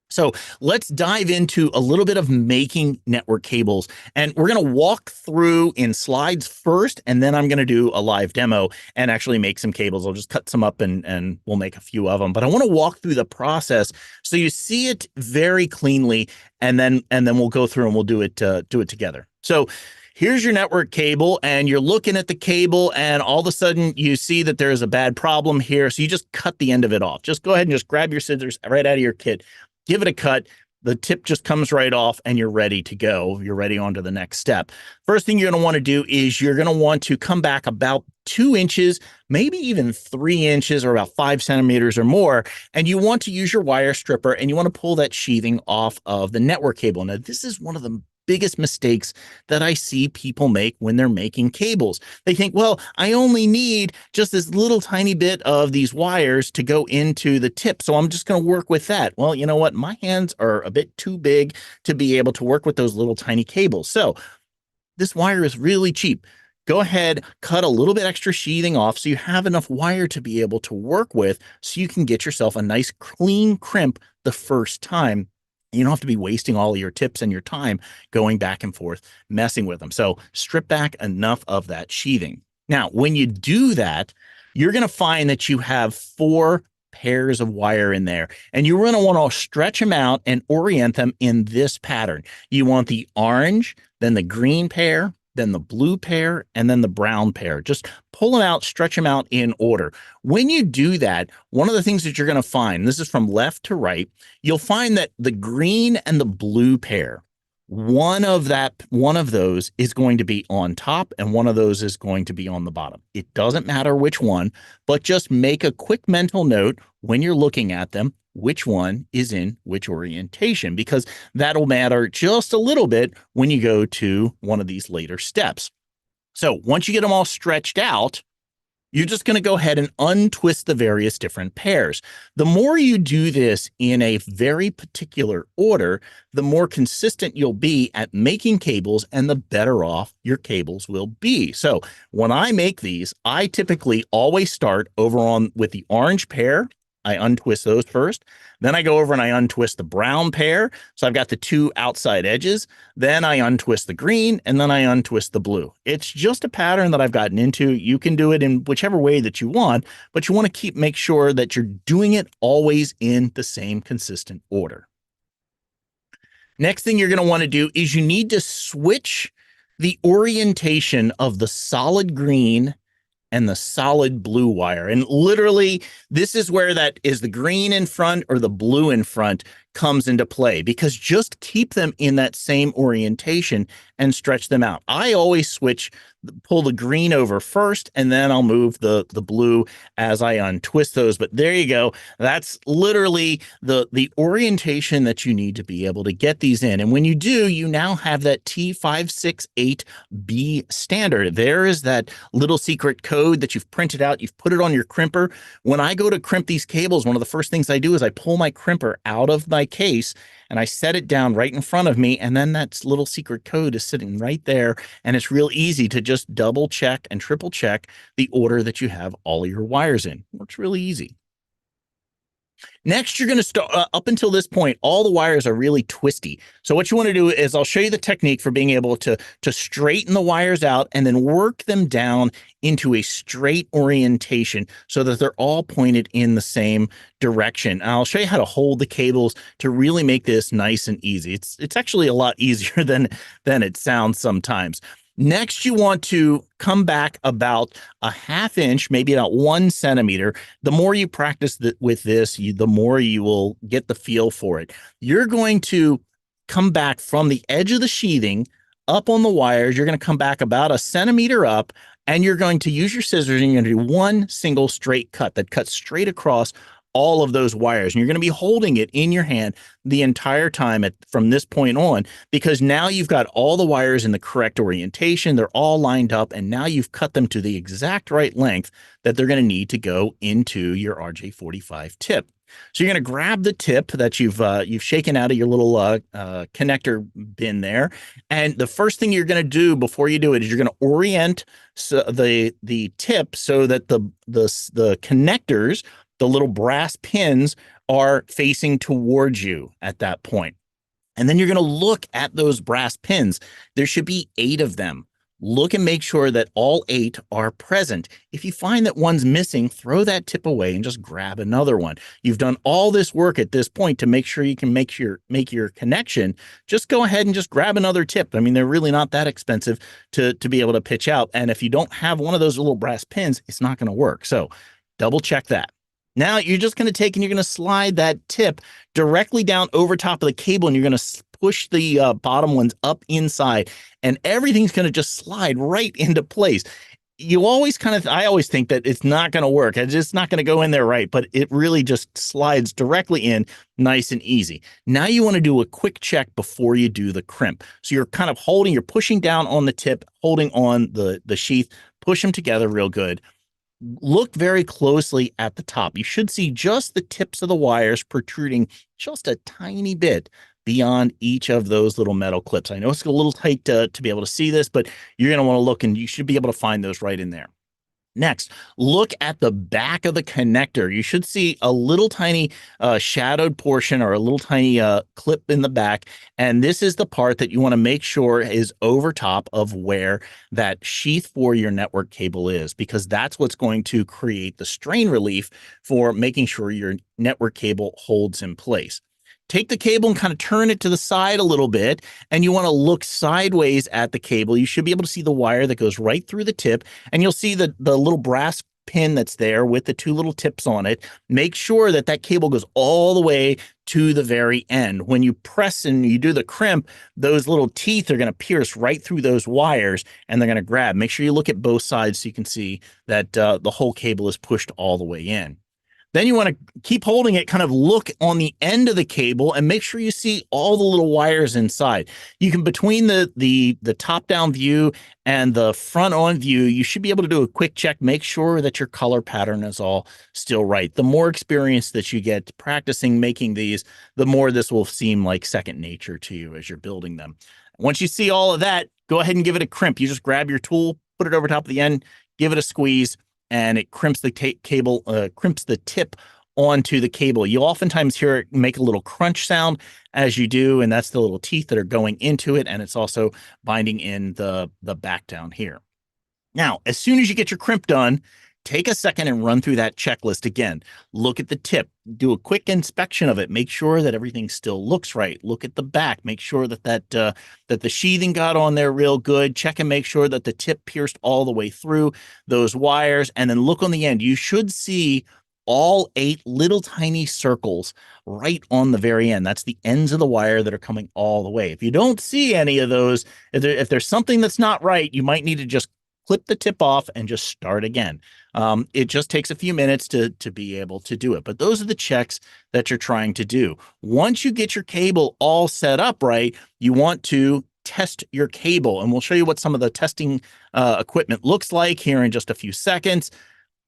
So let's dive into a little bit of making network cables, and we're going to walk through in slides first, and then I'm going to do a live demo and actually make some cables. I'll just cut some up and we'll make a few of them, but I want to walk through the process so you see it very cleanly, and then we'll go through and we'll do it together. So here's your network cable, and you're looking at the cable, and all of a sudden you see that there's a bad problem here. So you just cut the end of it off. Just go ahead and just grab your scissors right out of your kit. Give it a cut. The tip just comes right off and you're ready to go. You're ready on to the next step. First thing you're going to want to do is you're going to want to come back about 2 inches, maybe even 3 inches or about 5 centimeters or more. And you want to use your wire stripper and you want to pull that sheathing off of the network cable. Now, this is one of the biggest mistakes that I see people make when they're making cables. They think, well, I only need just this little tiny bit of these wires to go into the tip, so I'm just going to work with that. Well, you know what? My hands are a bit too big to be able to work with those little tiny cables. So this wire is really cheap. Go ahead, cut a little bit extra sheathing off so you have enough wire to be able to work with so you can get yourself a nice clean crimp the first time. You don't have to be wasting all of your tips and your time going back and forth, messing with them. So strip back enough of that sheathing. Now, when you do that, you're going to find that you have 4 pairs of wire in there, and you're going to want to stretch them out and orient them in this pattern. You want the orange, then the green pair, then the blue pair, and then the brown pair. Just pull them out, stretch them out in order. When you do that, one of the things that you're going to find, this is from left to right, you'll find that the green and the blue pair, one of those is going to be on top and one of those is going to be on the bottom. It doesn't matter which one, but just make a quick mental note when you're looking at them, which one is in which orientation, because that'll matter just a little bit when you go to one of these later steps. So once you get them all stretched out, you're just going to go ahead and untwist the various different pairs. The more you do this in a very particular order, the more consistent you'll be at making cables and the better off your cables will be. So when I make these, I typically always start over on with the orange pair. I untwist those first. Then I go over and I untwist the brown pair. So I've got the 2 outside edges. Then I untwist the green and then I untwist the blue. It's just a pattern that I've gotten into. You can do it in whichever way that you want, but you want to make sure that you're doing it always in the same consistent order. Next thing you're going to want to do is you need to switch the orientation of the solid green and the solid blue wire. And literally, this is where that is the green in front or the blue in front comes into play, because just keep them in that same orientation and stretch them out. I always pull the green over first, and then I'll move the blue as I untwist those. But there you go. That's literally the orientation that you need to be able to get these in. And when you do, you now have that T568B standard. There is that little secret code that you've printed out. You've put it on your crimper. When I go to crimp these cables, one of the first things I do is I pull my crimper out of my case and I set it down right in front of me, and then that little secret code is sitting right there, and it's real easy to just double check and triple check the order that you have all of your wires in. Works really easy. Next, you're going to start up until this point, all the wires are really twisty. So what you want to do is I'll show you the technique for being able to straighten the wires out and then work them down into a straight orientation so that they're all pointed in the same direction. And I'll show you how to hold the cables to really make this nice and easy. It's actually a lot easier than it sounds sometimes. Next, you want to come back about a ½ inch, maybe about 1 centimeter. The more you practice with this, the more you will get the feel for it. You're going to come back from the edge of the sheathing up on the wires. You're going to come back about 1 centimeter up, and you're going to use your scissors, and you're going to do one single straight cut that cuts straight across all of those wires. And you're going to be holding it in your hand the entire time from this point on, because now you've got all the wires in the correct orientation. They're all lined up, and now you've cut them to the exact right length that they're going to need to go into your RJ45 tip. So you're going to grab the tip that you've shaken out of your little connector bin there, and the first thing you're going to do before you do it is you're going to orient the tip so that the connectors, the little brass pins, are facing towards you at that point. And then you're going to look at those brass pins. There should be 8 of them. Look and make sure that all 8 are present. If you find that one's missing, throw that tip away and just grab another one. You've done all this work at this point to make sure you can make your connection. Just go ahead and just grab another tip. I mean, they're really not that expensive to be able to pitch out. And if you don't have one of those little brass pins, it's not going to work. So double check that. Now you're just going to take and you're going to slide that tip directly down over top of the cable, and you're going to push the bottom ones up inside, and everything's going to just slide right into place. you always I always think that it's not going to work. It's just not going to go in there right, but it really just slides directly in nice and easy. Now you want to do a quick check before you do the crimp. So you're kind of you're pushing down on the tip, holding on the sheath, push them together real good. Look very closely at the top. You should see just the tips of the wires protruding just a tiny bit beyond each of those little metal clips. I know it's a little tight to be able to see this, but you're going to want to look and you should be able to find those right in there. Next, look at the back of the connector. You should see a little tiny shadowed portion or a little tiny clip in the back. And this is the part that you want to make sure is over top of where that sheath for your network cable is, because that's what's going to create the strain relief for making sure your network cable holds in place. Take the cable and kind of turn it to the side a little bit, and you want to look sideways at the cable. You should be able to see the wire that goes right through the tip, and you'll see the little brass pin that's there with the two little tips on it. Make sure that that cable goes all the way to the very end. When you press and you do the crimp, those little teeth are going to pierce right through those wires, and they're going to grab. Make sure you look at both sides so you can see that the whole cable is pushed all the way in. Then you want to keep holding it, kind of look on the end of the cable and make sure you see all the little wires inside. You can, between the top-down view and the front-on view, you should be able to do a quick check, make sure that your color pattern is all still right. The more experience that you get practicing making these, the more this will seem like second nature to you as you're building them. Once you see all of that, go ahead and give it a crimp. You just grab your tool, put it over top of the end, give it a squeeze, and it crimps the cable, crimps the tip onto the cable. You'll oftentimes hear it make a little crunch sound as you do, and that's the little teeth that are going into it, and it's also binding in the back down here. Now, as soon as you get your crimp done, take a second and run through that checklist again. Look at the tip, do a quick inspection of it, make sure that everything still looks right. Look at the back, make sure that that the sheathing got on there real good. Check and make sure that the tip pierced all the way through those wires, and then look on the end. You should see all 8 little tiny circles right on the very end. That's the ends of the wire that are coming all the way. If you don't see any of those, if there's something that's not right, you might need to just clip the tip off and just start again. It just takes a few minutes to be able to do it. But those are the checks that you're trying to do. Once you get your cable all set up right, you want to test your cable. And we'll show you what some of the testing equipment looks like here in just a few seconds.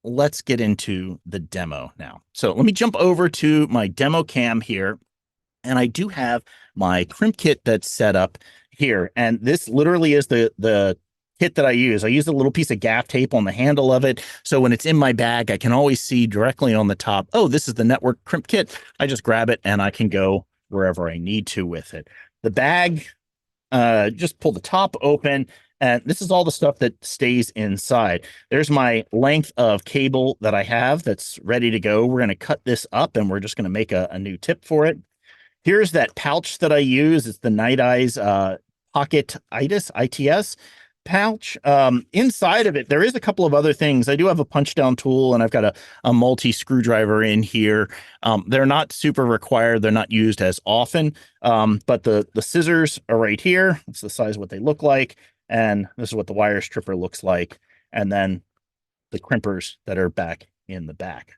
Let's get into the demo now. So let me jump over to my demo cam here. And I do have my crimp kit that's set up here. And this literally is the kit that I use. I use a little piece of gaff tape on the handle of it. So when it's in my bag, I can always see directly on the top, oh, this is the Network Crimp Kit. I just grab it and I can go wherever I need to with it. The bag, just pull the top open, and this is all the stuff that stays inside. There's my length of cable that I have that's ready to go. We're going to cut this up and we're just going to make a new tip for it. Here's that pouch that I use. It's the Night Eyes Pocket ITS pouch. Inside of it, there is a couple of other things. I do have a punch down tool, and I've got a multi screwdriver in here. They're not super required. They're not used as often. But the scissors are right here. It's the size of what they look like. And this is what the wire stripper looks like. And then the crimpers that are back in the back.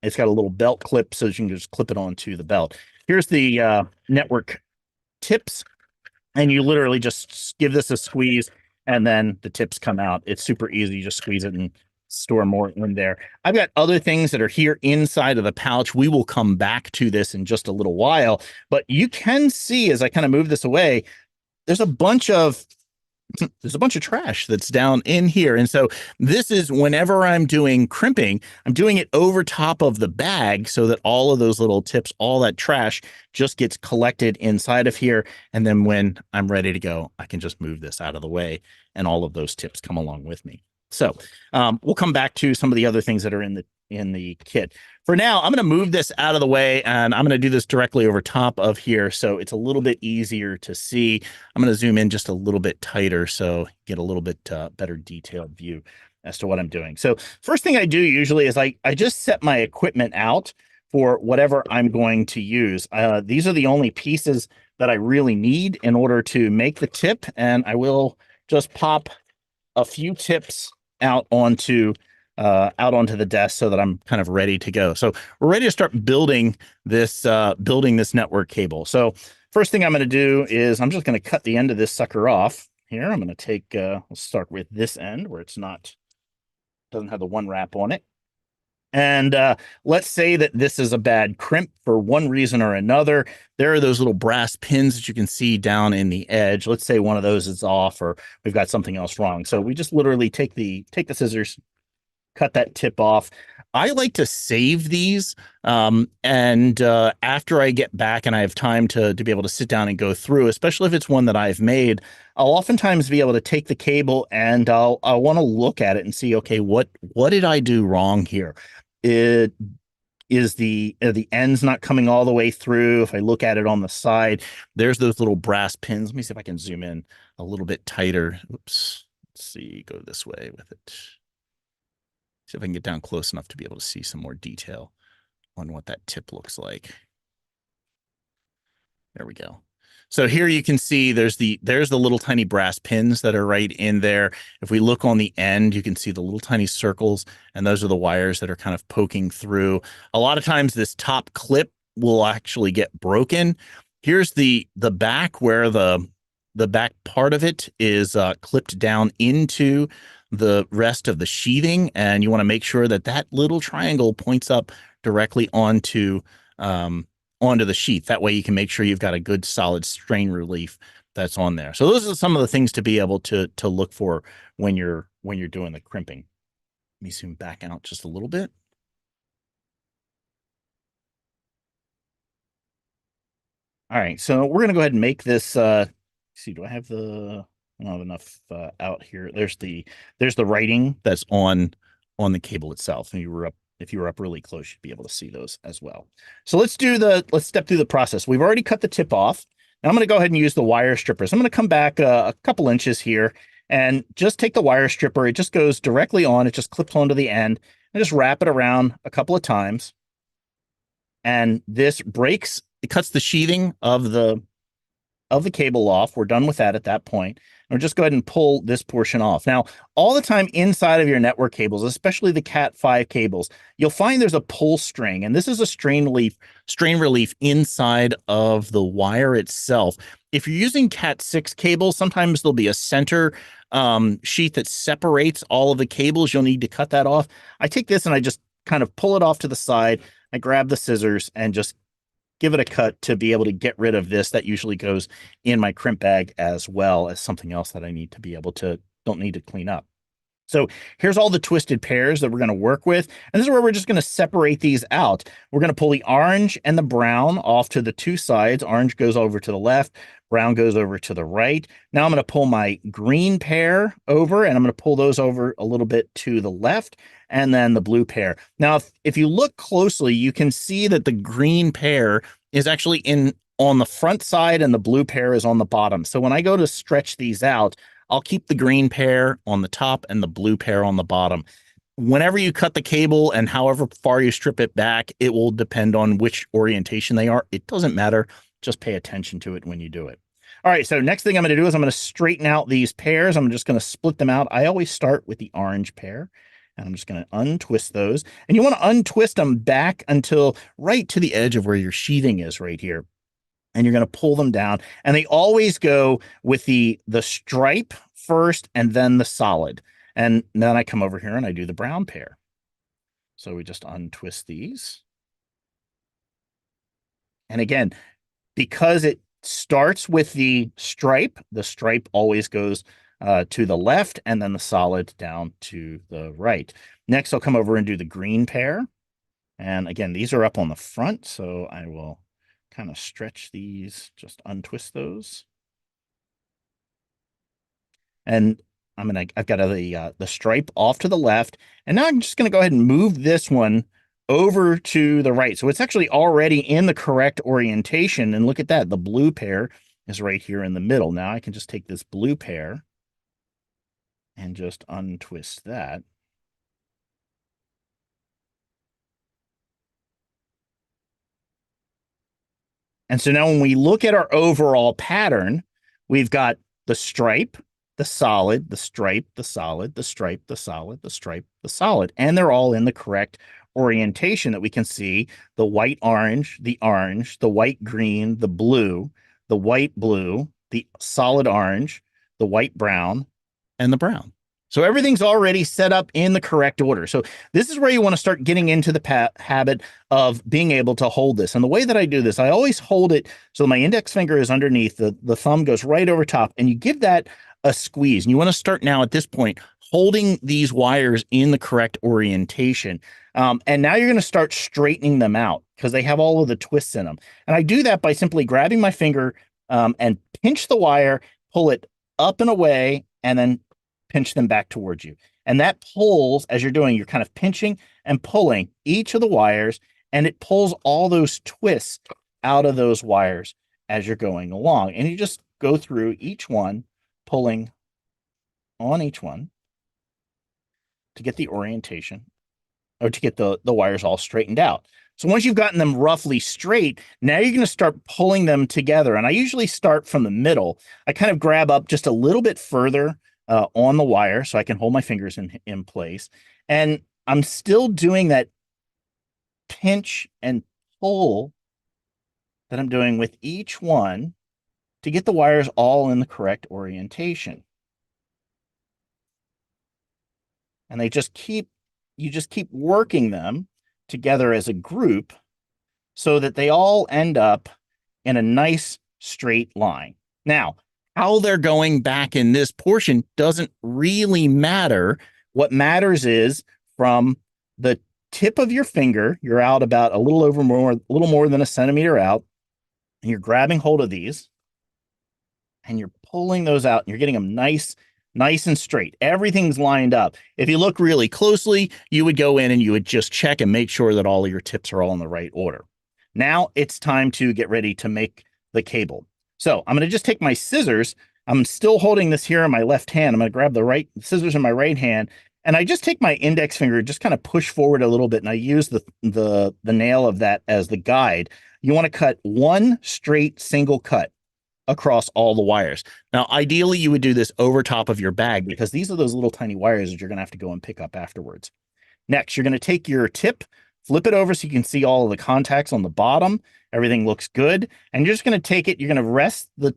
It's got a little belt clip so you can just clip it onto the belt. Here's the network tips. And you literally just give this a squeeze and then the tips come out. It's super easy. You just squeeze it and store more in there. I've got other things that are here inside of the pouch. We will come back to this in just a little while, but you can see as I kind of move this away, there's a bunch of trash that's down in here. And so this is whenever I'm doing crimping, I'm doing it over top of the bag so that all of those little tips, all that trash just gets collected inside of here. And then when I'm ready to go, I can just move this out of the way and all of those tips come along with me. So we'll come back to some of the other things that are in the kit. For now, I'm going to move this out of the way, and I'm going to do this directly over top of here so it's a little bit easier to see. I'm going to zoom in just a little bit tighter so you get a little bit better detailed view as to what I'm doing. So first thing I do usually is I just set my equipment out for whatever I'm going to use. These are the only pieces that I really need in order to make the tip, and I will just pop a few tips out onto the desk so that I'm kind of ready to go. So we're ready to start building this network cable. So first thing I'm going to do is I'm just going to cut the end of this sucker off here. I'm going to take we'll start with this end where it's not doesn't have the one wrap on it. And let's say that this is a bad crimp for one reason or another. There are those little brass pins that you can see down in the edge. Let's say one of those is off or we've got something else wrong. So we just literally take the scissors, cut that tip off. I like to save these. And after I get back and I have time to be able to sit down and go through, especially if it's one that I've made, I'll oftentimes be able to take the cable and I want to look at it and see, okay, what did I do wrong here? It is the ends not coming all the way through. If I look at it on the side, there's those little brass pins. Let me see if I can zoom in a little bit tighter. Oops. Let's see, go this way with it. See if I can get down close enough to be able to see some more detail on what that tip looks like. There we go. So here you can see there's the little tiny brass pins that are right in there. If we look on the end, you can see the little tiny circles, and those are the wires that are kind of poking through. A lot of times this top clip will actually get broken. Here's the back where the back part of it is clipped down into the rest of the sheathing, and you want to make sure that that little triangle points up directly onto the sheath. That way you can make sure you've got a good solid strain relief that's on there. So those are some of the things to be able to look for when you're doing the crimping. Let me zoom back out just a little bit. All right, so we're gonna go ahead and make this. See, do I have the? I don't have enough out here. There's the writing that's on the cable itself. And if you were up really close, you'd be able to see those as well. So let's step through the process. We've already cut the tip off. Now I'm going to go ahead and use the wire strippers. I'm going to come back a couple inches here and just take the wire stripper. It just goes directly on. It just clips onto the end and just wrap it around a couple of times. And this breaks, it cuts the sheathing of the cable off. We're done with that at that point. And we'll just go ahead and pull this portion off. Now, all the time inside of your network cables, especially the Cat5 cables, you'll find there's a pull string, and this is a strain relief inside of the wire itself. If you're using Cat6 cables, sometimes there'll be a center sheath that separates all of the cables. You'll need to cut that off. I take this and I just kind of pull it off to the side. I grab the scissors and just give it a cut to be able to get rid of this. That usually goes in my crimp bag as well as something else that I need to be able to, don't need to clean up. So here's all the twisted pairs that we're going to work with. And this is where we're just going to separate these out. We're going to pull the orange and the brown off to the two sides. Orange goes over to the left, brown goes over to the right. Now I'm going to pull my green pair over, and I'm going to pull those over a little bit to the left, and then the blue pair. Now, if you look closely, you can see that the green pair is actually on the front side and the blue pair is on the bottom. So when I go to stretch these out, I'll keep the green pair on the top and the blue pair on the bottom. Whenever you cut the cable and however far you strip it back, it will depend on which orientation they are. It doesn't matter. Just pay attention to it when you do it. All right, so next thing I'm going to do is I'm going to straighten out these pairs. I'm just going to split them out. I always start with the orange pair, and I'm just going to untwist those. And you want to untwist them back until right to the edge of where your sheathing is right here. And you're going to pull them down, and they always go with the stripe first and then the solid. And then I come over here and I do the brown pair. So we just untwist these. And again, because it starts with the stripe always goes to the left, and then the solid down to the right. Next, I'll come over and do the green pair. And again, these are up on the front, so I will kind of stretch these, just untwist those. And I've got the stripe off to the left, and now I'm just going to go ahead and move this one over to the right. So it's actually already in the correct orientation. And look at that, the blue pair is right here in the middle. Now I can just take this blue pair and just untwist that. And so now when we look at our overall pattern, we've got the stripe, the solid, the stripe, the solid, the stripe, the solid, the stripe, the solid. And they're all in the correct orientation that we can see: the white orange, the white green, the blue, the white blue, the solid orange, the white brown, and the brown. So everything's already set up in the correct order. So this is where you want to start getting into the habit of being able to hold this. And the way that I do this, I always hold it so my index finger is underneath, the thumb goes right over top, and you give that a squeeze. And you want to start now at this point holding these wires in the correct orientation. And now you're going to start straightening them out because they have all of the twists in them. And I do that by simply grabbing my finger and pinch the wire, pull it up and away, and then pinch them back towards you. And that pulls, as you're doing, you're kind of pinching and pulling each of the wires, and it pulls all those twists out of those wires as you're going along. And you just go through each one, pulling on each one to get the orientation, or to get the wires all straightened out. So once you've gotten them roughly straight, now you're going to start pulling them together. And I usually start from the middle. I kind of grab up just a little bit further on the wire so I can hold my fingers in place. And I'm still doing that pinch and pull that I'm doing with each one to get the wires all in the correct orientation. And you just keep working them together as a group so that they all end up in a nice straight line. Now, how they're going back in this portion doesn't really matter. What matters is from the tip of your finger, you're out about a little more than a centimeter out, and you're grabbing hold of these, and you're pulling those out, and you're getting them nice and straight. Everything's lined up. If you look really closely, you would go in and you would just check and make sure that all of your tips are all in the right order. Now it's time to get ready to make the cable. So I'm going to just take my scissors. I'm still holding this here in my left hand. I'm going to grab the scissors in my right hand, and I just take my index finger, just kind of push forward a little bit, and I use the nail of that as the guide. You want to cut one straight single cut across all the wires. Now, ideally, you would do this over top of your bag because these are those little tiny wires that you're going to have to go and pick up afterwards. Next, you're going to take your tip, flip it over so you can see all of the contacts on the bottom. Everything looks good. And you're just going to take it, you're going to rest the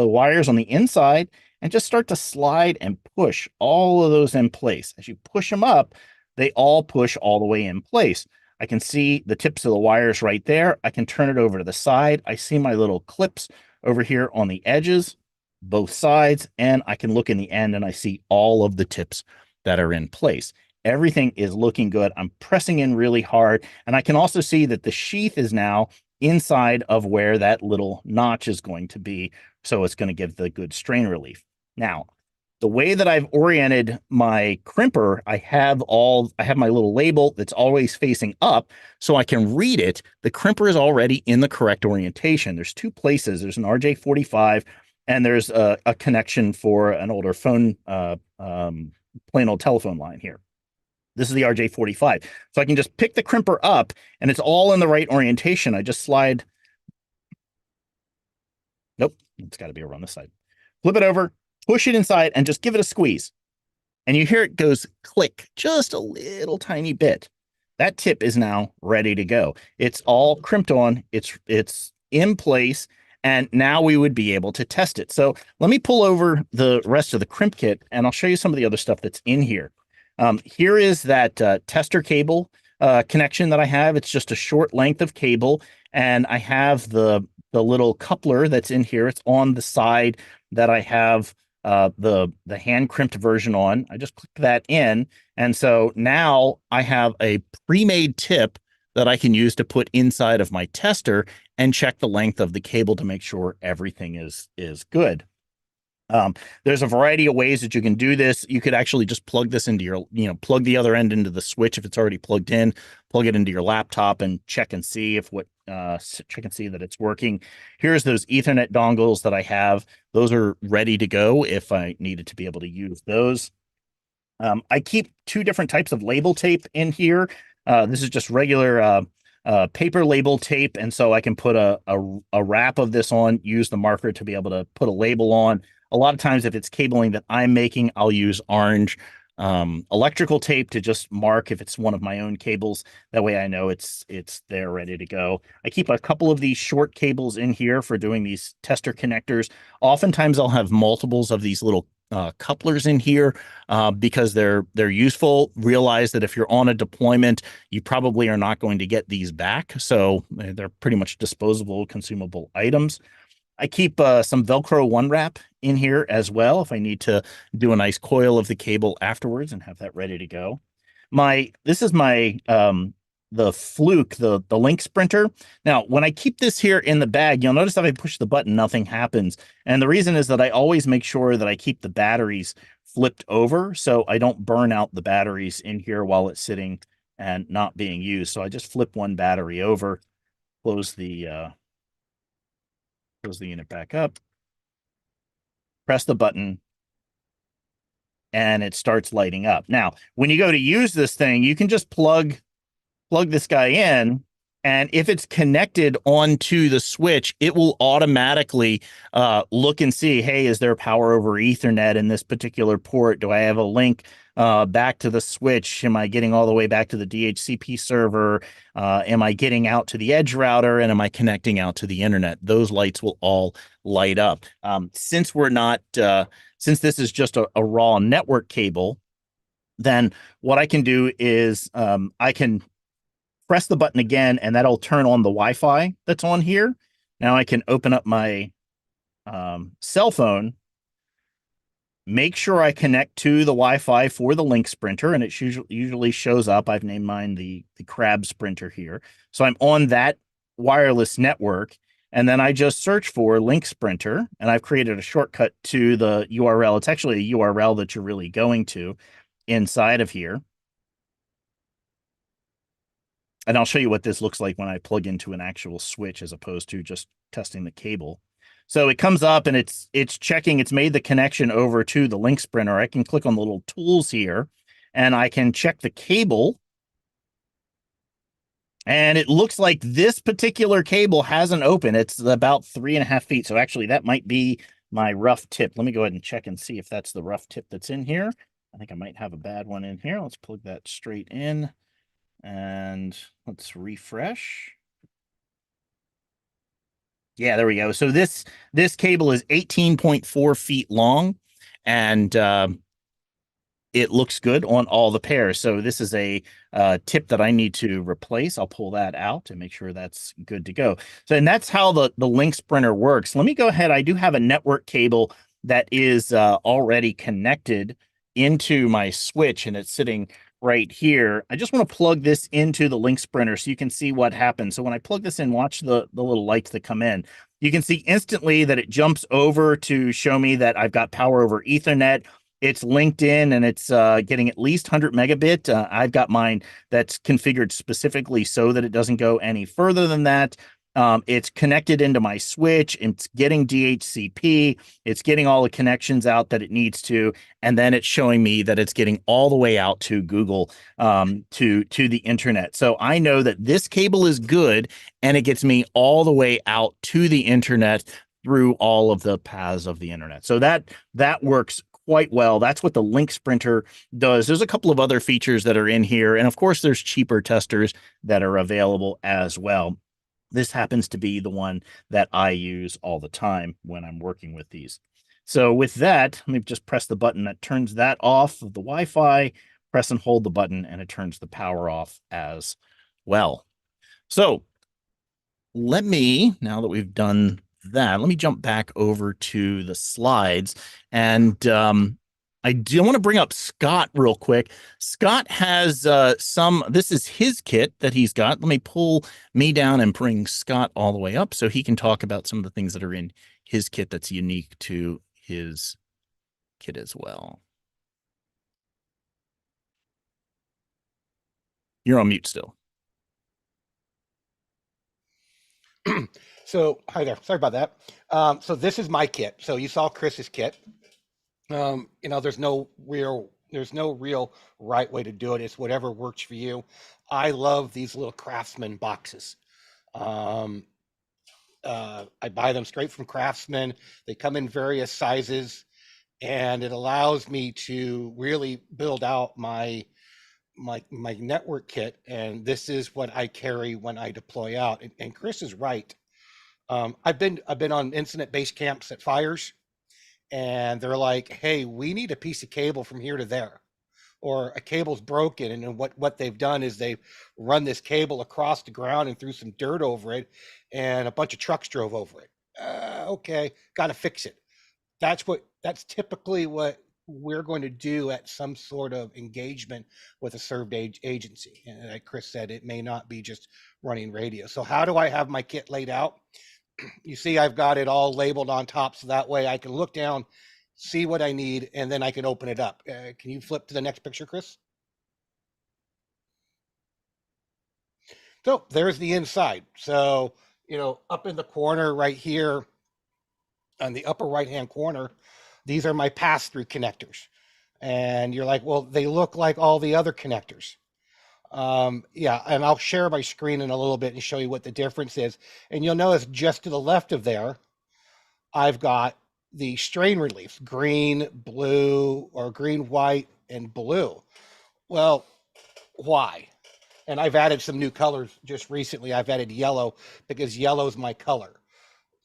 wires on the inside and just start to slide and push all of those in place. As you push them up, they all push all the way in place. I can see the tips of the wires right there. I can turn it over to the side. I see my little clips over here on the edges, both sides, and I can look in the end and I see all of the tips that are in place. Everything is looking good. I'm pressing in really hard, and I can also see that the sheath is now inside of where that little notch is going to be, so it's going to give the good strain relief. Now, the way that I've oriented my crimper, I have my little label that's always facing up so I can read it. The crimper is already in the correct orientation. There's two places. There's an RJ45 and there's a connection for an older phone, plain old telephone line here. This is the RJ45. So I can just pick the crimper up and it's all in the right orientation. I just slide. Nope, it's got to be over on this side. Flip it over, push it inside, and just give it a squeeze. And you hear it goes click just a little tiny bit. That tip is now ready to go. It's all crimped on. It's in place. And now we would be able to test it. So let me pull over the rest of the crimp kit, and I'll show you some of the other stuff that's in here. Here is that tester cable connection that I have. It's just a short length of cable, and I have the little coupler that's in here. It's on the side that I have the hand crimped version on. I just click that in, and so now I have a pre-made tip that I can use to put inside of my tester and check the length of the cable to make sure everything is good. There's a variety of ways that you can do this. You could actually just plug this into your, plug the other end into the switch if it's already plugged in, plug it into your laptop and check and see check and see that it's working. Here's those Ethernet dongles that I have. Those are ready to go if I needed to be able to use those. I keep two different types of label tape in here. This is just regular paper label tape, and so I can put a wrap of this on, use the marker to be able to put a label on. A lot of times, if it's cabling that I'm making, I'll use orange electrical tape to just mark if it's one of my own cables. That way I know it's there ready to go. I keep a couple of these short cables in here for doing these tester connectors. Oftentimes I'll have multiples of these little couplers in here because they're useful. Realize that if you're on a deployment, you probably are not going to get these back. So they're pretty much disposable, consumable items. I keep some Velcro one wrap in here as well if I need to do a nice coil of the cable afterwards and have that ready to go. This is my the Fluke, the link sprinter. Now, when I keep this here in the bag, you'll notice that if I push the button, nothing happens. And the reason is that I always make sure that I keep the batteries flipped over so I don't burn out the batteries in here while it's sitting and not being used. So I just flip one battery over, close the unit back up, press the button, and it starts lighting up. Now, when you go to use this thing, you can just plug this guy in, and if it's connected onto the switch, it will automatically look and see, hey, is there power over Ethernet in this particular port? Do I have a link back to the switch? Am I getting all the way back to the DHCP server? Am I getting out to the edge router? And am I connecting out to the internet? Those lights will all light up. Since this is just a raw network cable, then what I can do is I can press the button again, and that'll turn on the Wi-Fi that's on here. Now I can open up my cell phone, make sure I connect to the Wi-Fi for the link sprinter, and it usually shows up. I've named mine the Crab Sprinter here. So I'm on that wireless network, and then I just search for link sprinter, and I've created a shortcut to the URL. It's actually a URL that you're really going to inside of here. And I'll show you what this looks like when I plug into an actual switch as opposed to just testing the cable. So it comes up and it's checking, it's made the connection over to the link sprinter. I can click on the little tools here and I can check the cable. And it looks like this particular cable hasn't opened. It's about 3.5 feet. So actually that might be my rough tip. Let me go ahead and check and see if that's the rough tip that's in here. I think I might have a bad one in here. Let's plug that straight in. And let's refresh. Yeah, there we go. So this cable is 18.4 feet long, and it looks good on all the pairs. So this is a tip that I need to replace. I'll pull that out and make sure that's good to go. So, and that's how the link sprinter works. Let me go ahead. I do have a network cable that is already connected into my switch, and it's sitting right here. I just want to plug this into the link sprinter so you can see what happens. So when I plug this in, watch the little lights that come in. You can see instantly that it jumps over to show me that I've got power over Ethernet. It's linked in and it's getting at least 100 megabit. I've got mine that's configured specifically so that it doesn't go any further than that. It's connected into my switch. It's getting DHCP. It's getting all the connections out that it needs to. And then it's showing me that it's getting all the way out to Google, to the internet. So I know that this cable is good and it gets me all the way out to the internet through all of the paths of the internet. So that works quite well. That's what the link sprinter does. There's a couple of other features that are in here. And of course, there's cheaper testers that are available as well. This happens to be the one that I use all the time when I'm working with these. So with that, let me just press the button that turns that off of the Wi-Fi, press and hold the button, and it turns the power off as well. So let me, now that we've done that, let me jump back over to the slides. And I do want to bring up Scott real quick. Scott has this is his kit that he's got. Let me pull me down and bring Scott all the way up so he can talk about some of the things that are in his kit that's unique to his kit as well. You're on mute still. So hi there. Sorry about that. So this is my kit. So you saw Chris's kit. You know, there's no real right way to do it. It's whatever works for you. I love these little Craftsman boxes. I buy them straight from Craftsman. They come in various sizes, and it allows me to really build out my network kit. And this is what I carry when I deploy out. And Chris is right. I've been on incident base camps at fires, and they're like, "Hey, we need a piece of cable from here to there." Or a cable's broken, and then what they've done is they've run this cable across the ground and threw some dirt over it, and a bunch of trucks drove over it. Okay, got to fix it. That's typically what we're going to do at some sort of engagement with a served agency. And like Chris said, it may not be just running radio. So how do I have my kit laid out? You see, I've got it all labeled on top, so that way I can look down, see what I need, and then I can open it up. Can you flip to the next picture, Chris? So there's the inside. So, up in the corner right here on the upper right-hand corner, these are my pass-through connectors. And you're like, well, they look like all the other connectors. Yeah, and I'll share my screen in a little bit and show you what the difference is. And you'll notice just to the left of there, I've got the strain reliefs, green, blue, or green, white, and blue. Well, why? And I've added some new colors just recently. I've added yellow because yellow is my color.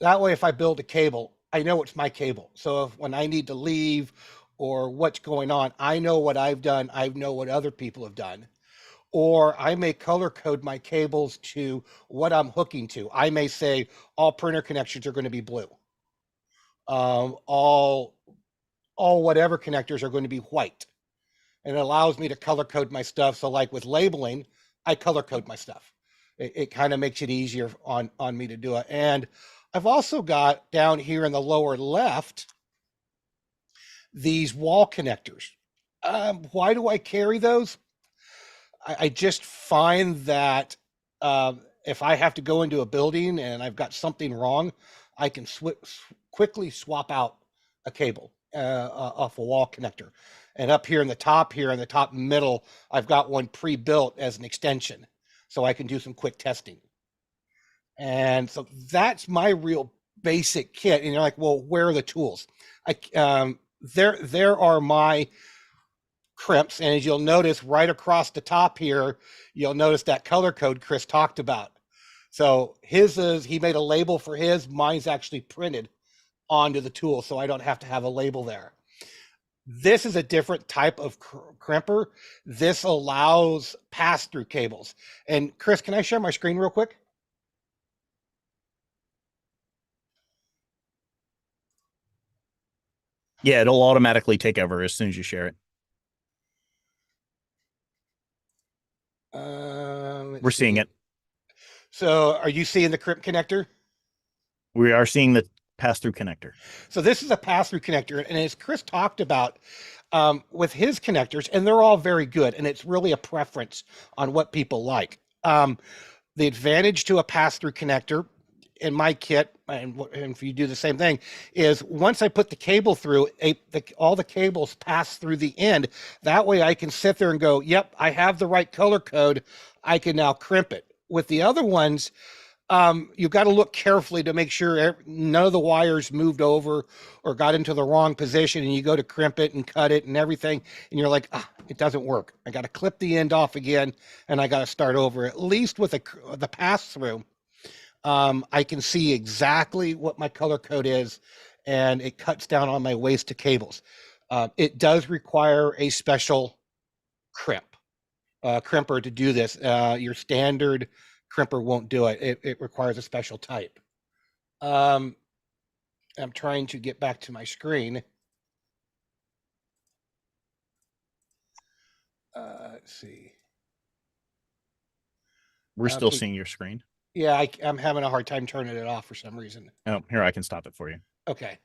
That way, if I build a cable, I know it's my cable. So if when I need to leave or what's going on, I know what I've done. I know what other people have done. Or I may color code my cables to what I'm hooking to. I may say all printer connections are going to be blue. All whatever connectors are going to be white. And it allows me to color code my stuff. So like with labeling, I color code my stuff. It kind of makes it easier on me to do it. And I've also got down here in the lower left, these wall connectors. Why do I carry those? I just find that if I have to go into a building and I've got something wrong, I can quickly swap out a cable off a wall connector. And up here in the top middle, I've got one pre-built as an extension, so I can do some quick testing. And so that's my real basic kit. And you're like, well, where are the tools? There are my crimps, and as you'll notice right across the top here, you'll notice that color code Chris talked about. So he made a label for his, mine's actually printed onto the tool, so I don't have to have a label there. This is a different type of crimper. This allows pass-through cables. And Chris, can I share my screen real quick? Yeah, it'll automatically take over as soon as you share it. We're seeing it. So are you seeing the crimp connector? We are seeing the pass-through connector. So this is a pass-through connector. And as Chris talked about with his connectors, and they're all very good, and it's really a preference on what people like. The advantage to a pass-through connector in my kit, and if you do the same thing, is once I put the cable through, all the cables pass through the end. That way I can sit there and go, yep, I have the right color code. I can now crimp it. With the other ones, you've got to look carefully to make sure none of the wires moved over or got into the wrong position, and you go to crimp it and cut it and everything, and you're like, it doesn't work. I got to clip the end off again, and I got to start over. At least with the pass-through, I can see exactly what my color code is, and it cuts down on my waste of cables. It does require a special crimper to do this. Your standard crimper won't do it. It requires a special type. I'm trying to get back to my screen. Let's see. We're still seeing your screen. Yeah, I'm having a hard time turning it off for some reason. Oh, here, I can stop it for you. Okay.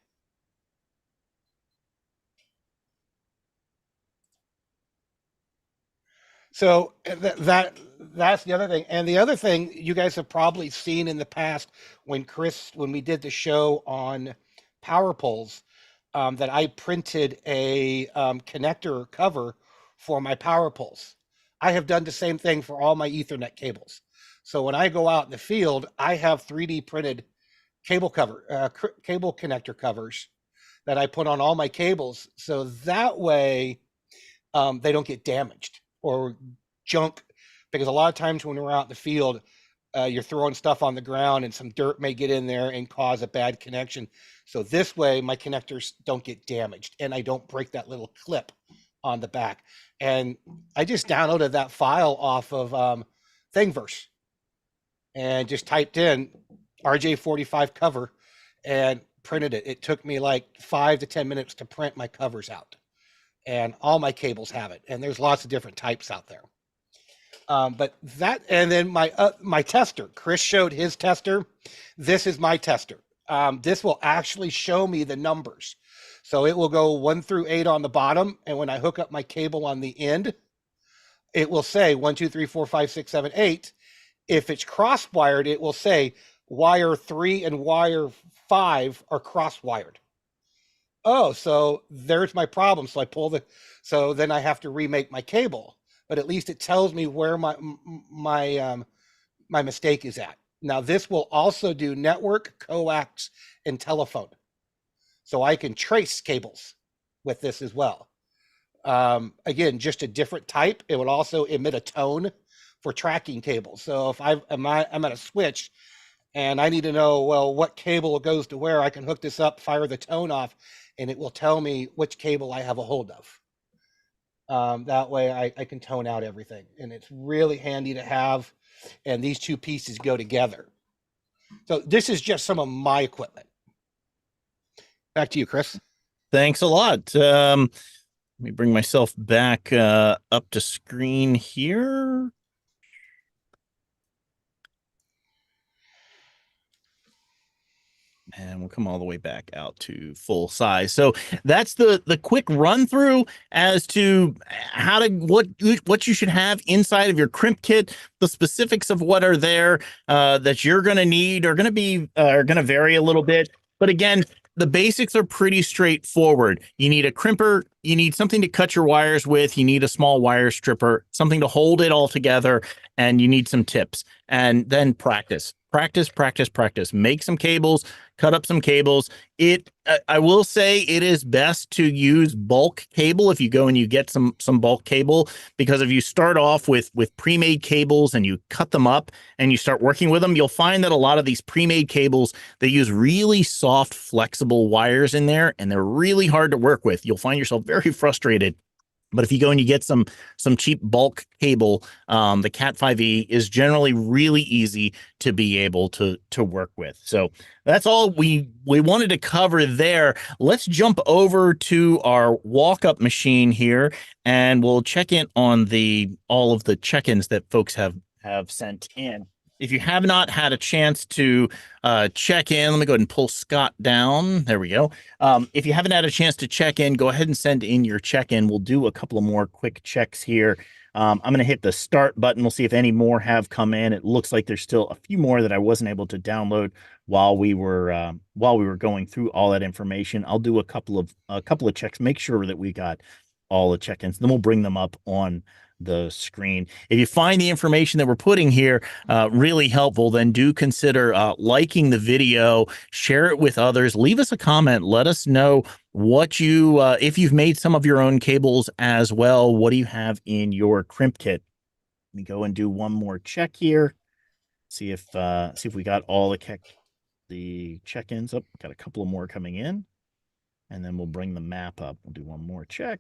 So that's the other thing. And the other thing you guys have probably seen in the past when we did the show on power poles, that I printed a connector cover for my power poles. I have done the same thing for all my Ethernet cables. So when I go out in the field, I have 3D printed cable connector covers that I put on all my cables, so that way they don't get damaged or junk. Because a lot of times when we're out in the field, you're throwing stuff on the ground and some dirt may get in there and cause a bad connection. So this way my connectors don't get damaged and I don't break that little clip on the back. And I just downloaded that file off of Thingiverse and just typed in RJ45 cover and printed it. It took me like 5 to 10 minutes to print my covers out, and all my cables have it. And there's lots of different types out there. But that, and then my tester, Chris showed his tester. This is my tester. This will actually show me the numbers. So it will go 1 through 8 on the bottom. And when I hook up my cable on the end, it will say 1, 2, 3, 4, 5, 6, 7, 8. If it's cross wired, it will say wire 3 and wire 5 are cross wired. Oh, so there's my problem. So I pull so then I have to remake my cable, but at least it tells me where my mistake is at. Now this will also do network, coax, and telephone. So I can trace cables with this as well. Again, just a different type. It would also emit a tone for tracking cables. So if I'm at a switch and I need to know, well, what cable goes to where, I can hook this up, fire the tone off, and it will tell me which cable I have a hold of. That way I can tone out everything. And it's really handy to have. And these two pieces go together. So this is just some of my equipment. Back to you, Chris. Thanks a lot. Let me bring myself back up to screen here. And we'll come all the way back out to full size. So that's the quick run through as to what you should have inside of your crimp kit. The specifics of what are there that you're going to need are going to vary a little bit. But again, the basics are pretty straightforward. You need a crimper, you need something to cut your wires with, you need a small wire stripper, something to hold it all together, and you need some tips. And then practice. Make some cables, cut up some cables. I will say it is best to use bulk cable if you go and you get some bulk cable, because if you start off with pre-made cables and you cut them up and you start working with them, you'll find that a lot of these pre-made cables, they use really soft, flexible wires in there, and they're really hard to work with. You'll find yourself very frustrated. But if you go and you get some cheap bulk cable, the Cat 5e is generally really easy to be able to work with. So that's all we wanted to cover there. Let's jump over to our walk-up machine here, and we'll check in on all of the check-ins that folks have sent in. If you have not had a chance to check in, let me go ahead and pull Scott down. There we go. If you haven't had a chance to check in, go ahead and send in your check-in. We'll do a couple of more quick checks here. I'm going to hit the start button. We'll see if any more have come in. It looks like there's still a few more that I wasn't able to download while we were going through all that information. I'll do a couple of checks, make sure that we got all the check-ins. Then we'll bring them up on the screen. If you find the information that we're putting here really helpful, then do consider liking the video, share it with others, leave us a comment, let us know what if you've made some of your own cables as well. What do you have in your crimp kit? Let me go and do one more check here. See if we got all the check-ins up. Got a couple of more coming in, and then we'll bring the map up. We'll do one more check.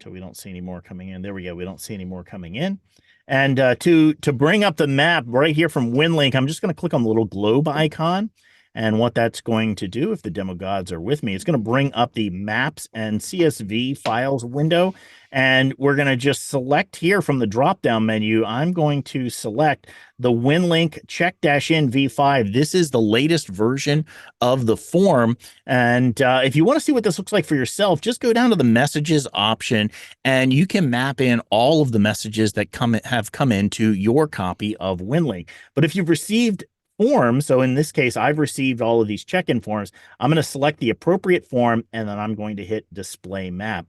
So we don't see any more coming in. There we go. We don't see any more coming in. And to bring up the map right here from WinLink, I'm just going to click on the little globe icon. And what that's going to do, if the demo gods are with me, it's going to bring up the maps and CSV files window. And we're going to just select here from the drop-down menu. I'm going to select the WinLink check-in v5. This is the latest version of the form. And if you want to see what this looks like for yourself, just go down to the messages option, and you can map in all of the messages that have come into your copy of WinLink. But if you've received form, so in this case, I've received all of these check-in forms, I'm going to select the appropriate form, and then I'm going to hit display map.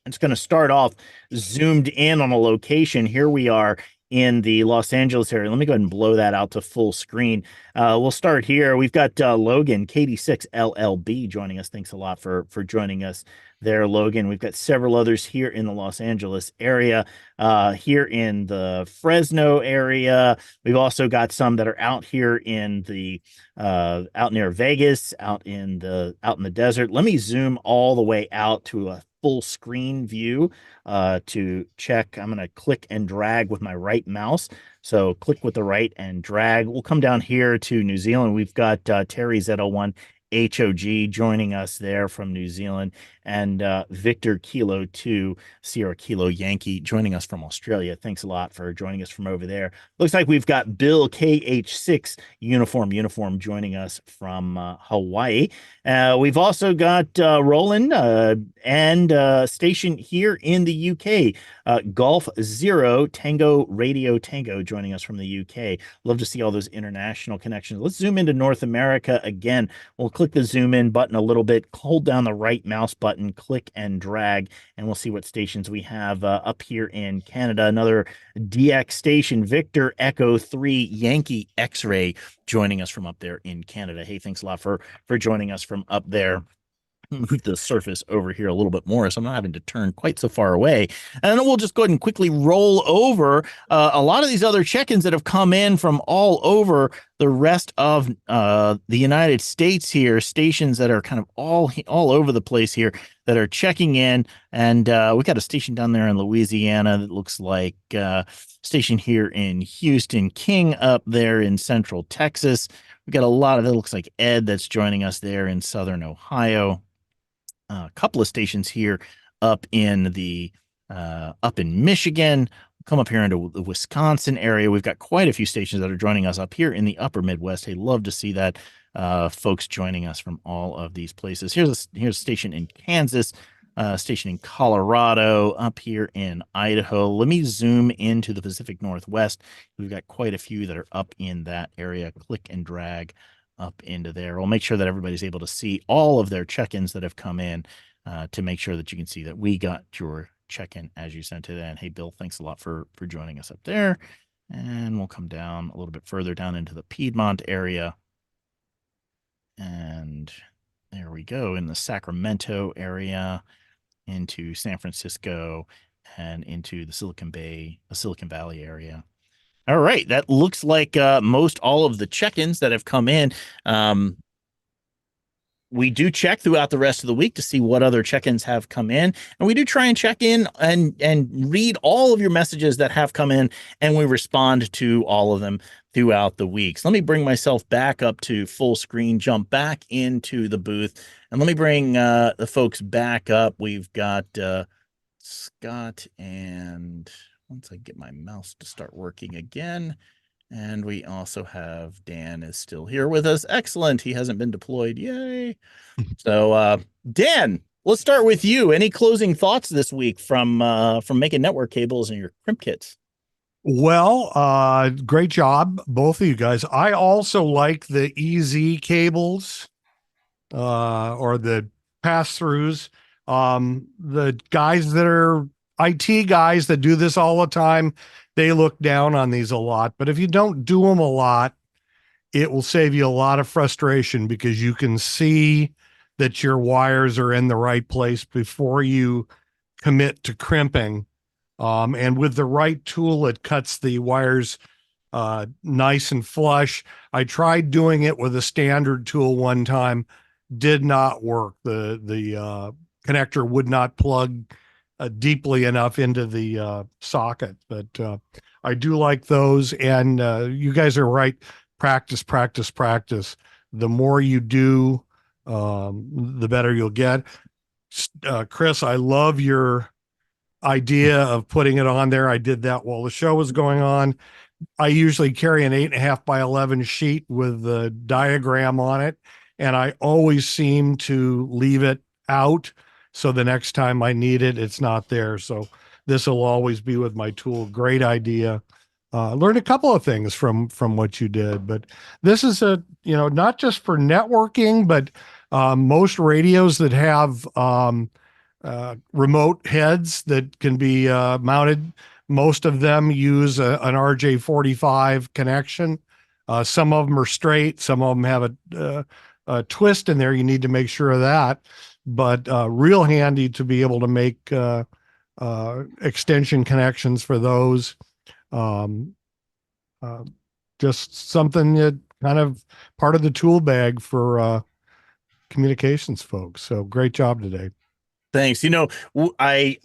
It's going to start off zoomed in on a location. Here we are in the Los Angeles area. Let me go ahead and blow that out to full screen. We'll start here. We've got Logan, KD6 LLB, joining us. Thanks a lot for joining us there, Logan. We've got several others here in the Los Angeles area, here in the Fresno area. We've also got some that are out here in the out near Vegas, out in the desert. Let me zoom all the way out to a full screen view to check. I'm going to click and drag with my right mouse. So click with the right and drag. We'll come down here to New Zealand. We've got Terry Z01 HOG joining us there from New Zealand, and Victor Kilo 2 Sierra Kilo Yankee joining us from Australia. Thanks a lot for joining us from over there. Looks like we've got Bill KH6 uniform joining us from Hawaii. We've also got Roland and station here in the UK, Golf Zero Tango Radio Tango joining us from the UK. Love to see all those international connections. Let's zoom into North America again. We'll click the zoom in button a little bit, hold down the right mouse button, click and drag, and we'll see what stations we have up here in Canada. Another DX station, Victor Echo 3 Yankee X-Ray joining us from up there in Canada. Hey, thanks a lot for joining us from up there. Move the surface over here a little bit more so I'm not having to turn quite so far away. And then we'll just go ahead and quickly roll over a lot of these other check-ins that have come in from all over the rest of the United States here, stations that are kind of all over the place here that are checking in. And we got a station down there in Louisiana that looks like station here in Houston, King up there in Central Texas. We got a lot of it. Looks like Ed that's joining us there in Southern Ohio. A couple of stations here up in Michigan. Come up here into the Wisconsin area. We've got quite a few stations that are joining us up here in the upper Midwest. Hey, love to see that folks joining us from all of these places. Here's a station in Kansas, station in Colorado, up here in Idaho. Let me zoom into the Pacific Northwest. We've got quite a few that are up in that area. Click and drag up into there. We'll make sure that everybody's able to see all of their check-ins that have come in to make sure that you can see that we got your check-in as you sent it in. Hey, Bill, thanks a lot for joining us up there. And we'll come down a little bit further down into the Piedmont area. And there we go, in the Sacramento area, into San Francisco, and into the Silicon Valley area. All right, that looks like most all of the check-ins that have come in. We do check throughout the rest of the week to see what other check-ins have come in, and we do try and check in and read all of your messages that have come in, and we respond to all of them throughout the weeks. Let me bring myself back up to full screen, jump back into the booth, and let me bring the folks back up. We've got Scott, and once I get my mouse to start working again. And we also have Dan is still here with us. Excellent. He hasn't been deployed. Yay. So Dan, let's start with you. Any closing thoughts this week from making network cables and your crimp kits? Well, great job, both of you guys. I also like the EZ cables or the pass-throughs. The guys that are IT guys that do this all the time, they look down on these a lot. But if you don't do them a lot, it will save you a lot of frustration because you can see that your wires are in the right place before you commit to crimping. And with the right tool, it cuts the wires nice and flush. I tried doing it with a standard tool one time, did not work. The connector would not plug deeply enough into the socket, but I do like those. And you guys are right. Practice, practice, practice. The more you do, the better you'll get. Chris, I love your idea of putting it on there. I did that while the show was going on. I usually carry an 8.5 by 11 sheet with the diagram on it, and I always seem to leave it out. So the next time I need it, it's not there. So this will always be with my tool. Great idea. Learned a couple of things from what you did, but this is not just for networking, but most radios that have remote heads that can be mounted Most of them use an RJ45 connection. Some of them are straight. Some of them have a twist in there. You need to make sure of that. But real handy to be able to make extension connections for those. Um, just something that kind of part of the tool bag for communications folks. So great job today. Thanks. When I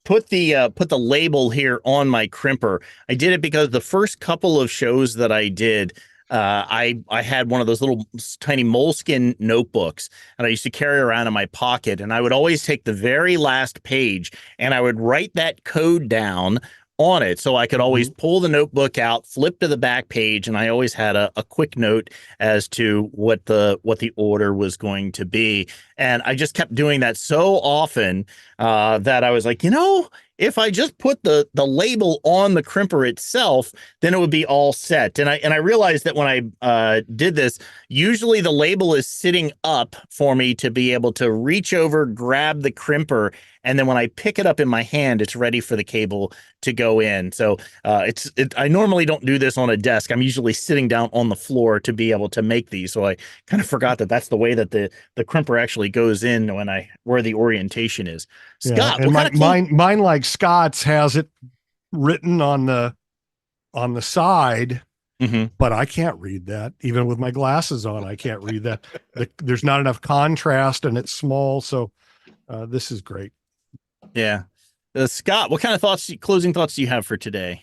put the label here on my crimper, I did it because the first couple of shows that I did, I had one of those little tiny moleskin notebooks, and I used to carry around in my pocket, and I would always take the very last page and I would write that code down on it, so I could always pull the notebook out, flip to the back page, and I always had a quick note as to what the order was going to be. And I just kept doing that so often that I was like, if I just put the label on the crimper itself, then it would be all set. And I realized that when I did this, usually the label is sitting up for me to be able to reach over, grab the crimper, and then when I pick it up in my hand, it's ready for the cable to go in. So I normally don't do this on a desk. I'm usually sitting down on the floor to be able to make these. So I kind of forgot that that's the way that the crimper actually goes in where the orientation is. Scott, and mine like Scott's has it written on the side, but I can't read that. Even with my glasses on, I can't read that. There's not enough contrast and it's small. So this is great. Yeah. Scott, what kind of closing thoughts do you have for today?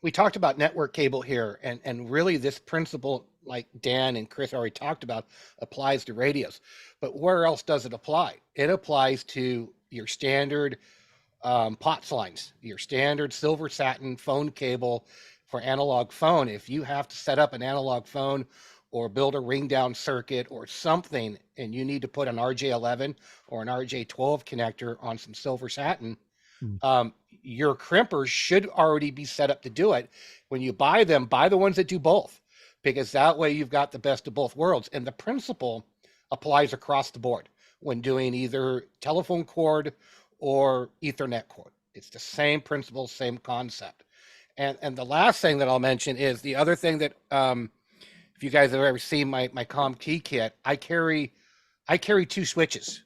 We talked about network cable here, and really this principle, like Dan and Chris already talked about, applies to radios. But where else does it apply? It applies to your standard POTS lines, your standard silver satin phone cable for analog phone. If you have to set up an analog phone or build a ring down circuit or something, and you need to put an RJ11 or an RJ12 connector on some silver satin, your crimpers should already be set up to do it. When you buy them, buy the ones that do both, because that way you've got the best of both worlds. And the principle applies across the board when doing either telephone cord or Ethernet cord. It's the same principle, same concept. And the last thing that I'll mention is the other thing that, if you guys have ever seen my comm key kit, I carry 2 switches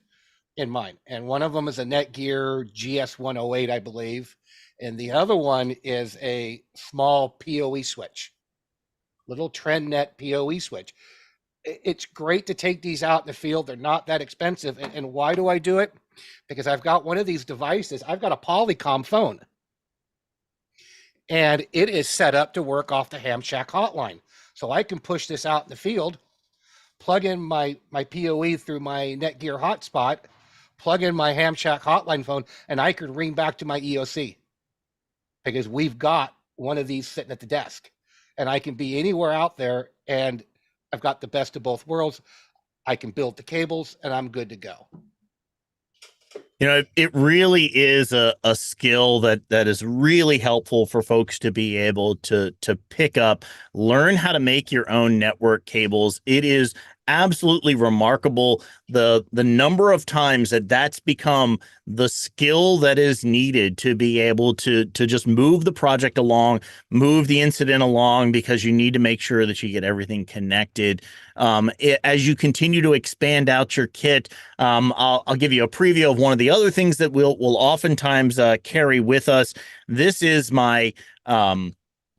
in mine, and one of them is a Netgear GS108, I believe, and the other one is a small PoE switch, little TrendNet PoE switch. It's great to take these out in the field. They're not that expensive. And why do I do it? Because I've got one of these devices. I've got a Polycom phone, and it is set up to work off the Ham Shack hotline. So I can push this out in the field, plug in my PoE through my Netgear hotspot, plug in my Ham Shack hotline phone, and I could ring back to my EOC because we've got one of these sitting at the desk, and I can be anywhere out there, and I've got the best of both worlds. I can build the cables, and I'm good to go. It really is a skill that is really helpful for folks to be able to pick up, learn how to make your own network cables. It is absolutely remarkable the number of times that's become the skill that is needed to be able to just move the project along, move the incident along, because you need to make sure that you get everything connected. As you continue to expand out your kit, I'll give you a preview of one of the other things that we'll oftentimes carry with us. This is my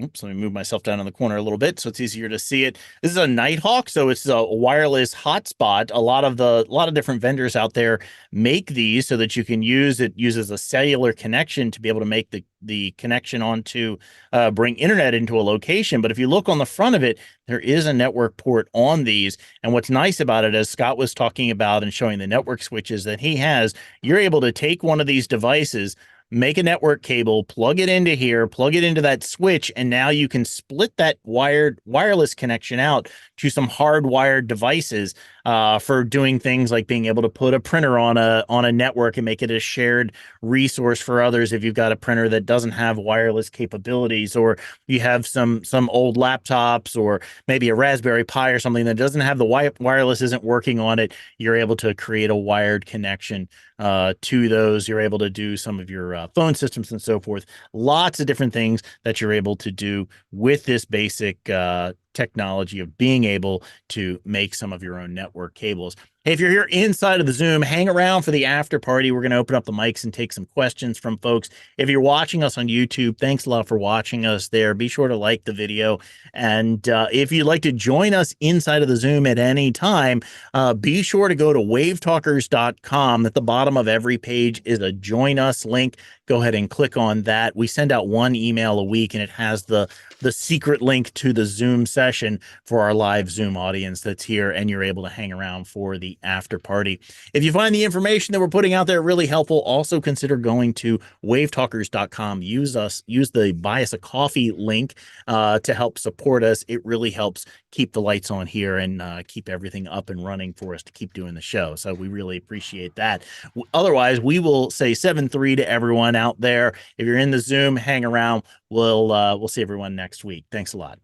oops, let me move myself down in the corner a little bit so it's easier to see it. This is a Nighthawk, so it's a wireless hotspot. A lot of different vendors out there make these so that you can use it. Uses a cellular connection to be able to make the connection onto bring internet into a location. But if you look on the front of it, there is a network port on these. And what's nice about it, as Scott was talking about and showing the network switches that he has, you're able to take one of these devices, make a network cable, plug it into here, plug it into that switch, and now you can split that wireless connection out to some hardwired devices. for doing things like being able to put a printer on a network and make it a shared resource for others. If you've got a printer that doesn't have wireless capabilities, or you have some old laptops, or maybe a Raspberry Pi or something that doesn't have the wireless isn't working on it, you're able to create a wired connection to those. You're able to do some of your phone systems and so forth. Lots of different things that you're able to do with this basic technology of being able to make some of your own network cables. Hey, if you're here inside of the Zoom, hang around for the after party. We're going to open up the mics and take some questions from folks. If you're watching us on YouTube, thanks a lot for watching us there. Be sure to like the video. And if you'd like to join us inside of the Zoom at any time, be sure to go to wavetalkers.com. At the bottom of every page is a join us link. Go ahead and click on that. We send out one email a week, and it has the secret link to the Zoom session for our live Zoom audience that's here, and you're able to hang around for the after party. If you find the information that we're putting out there really helpful, also consider going to wavetalkers.com. Use the buy us a coffee link to help support us. It really helps keep the lights on here and keep everything up and running for us to keep doing the show. So we really appreciate that. Otherwise, we will say 7-3 to everyone out there. If you're in the Zoom, hang around. We'll see everyone next week. Thanks a lot.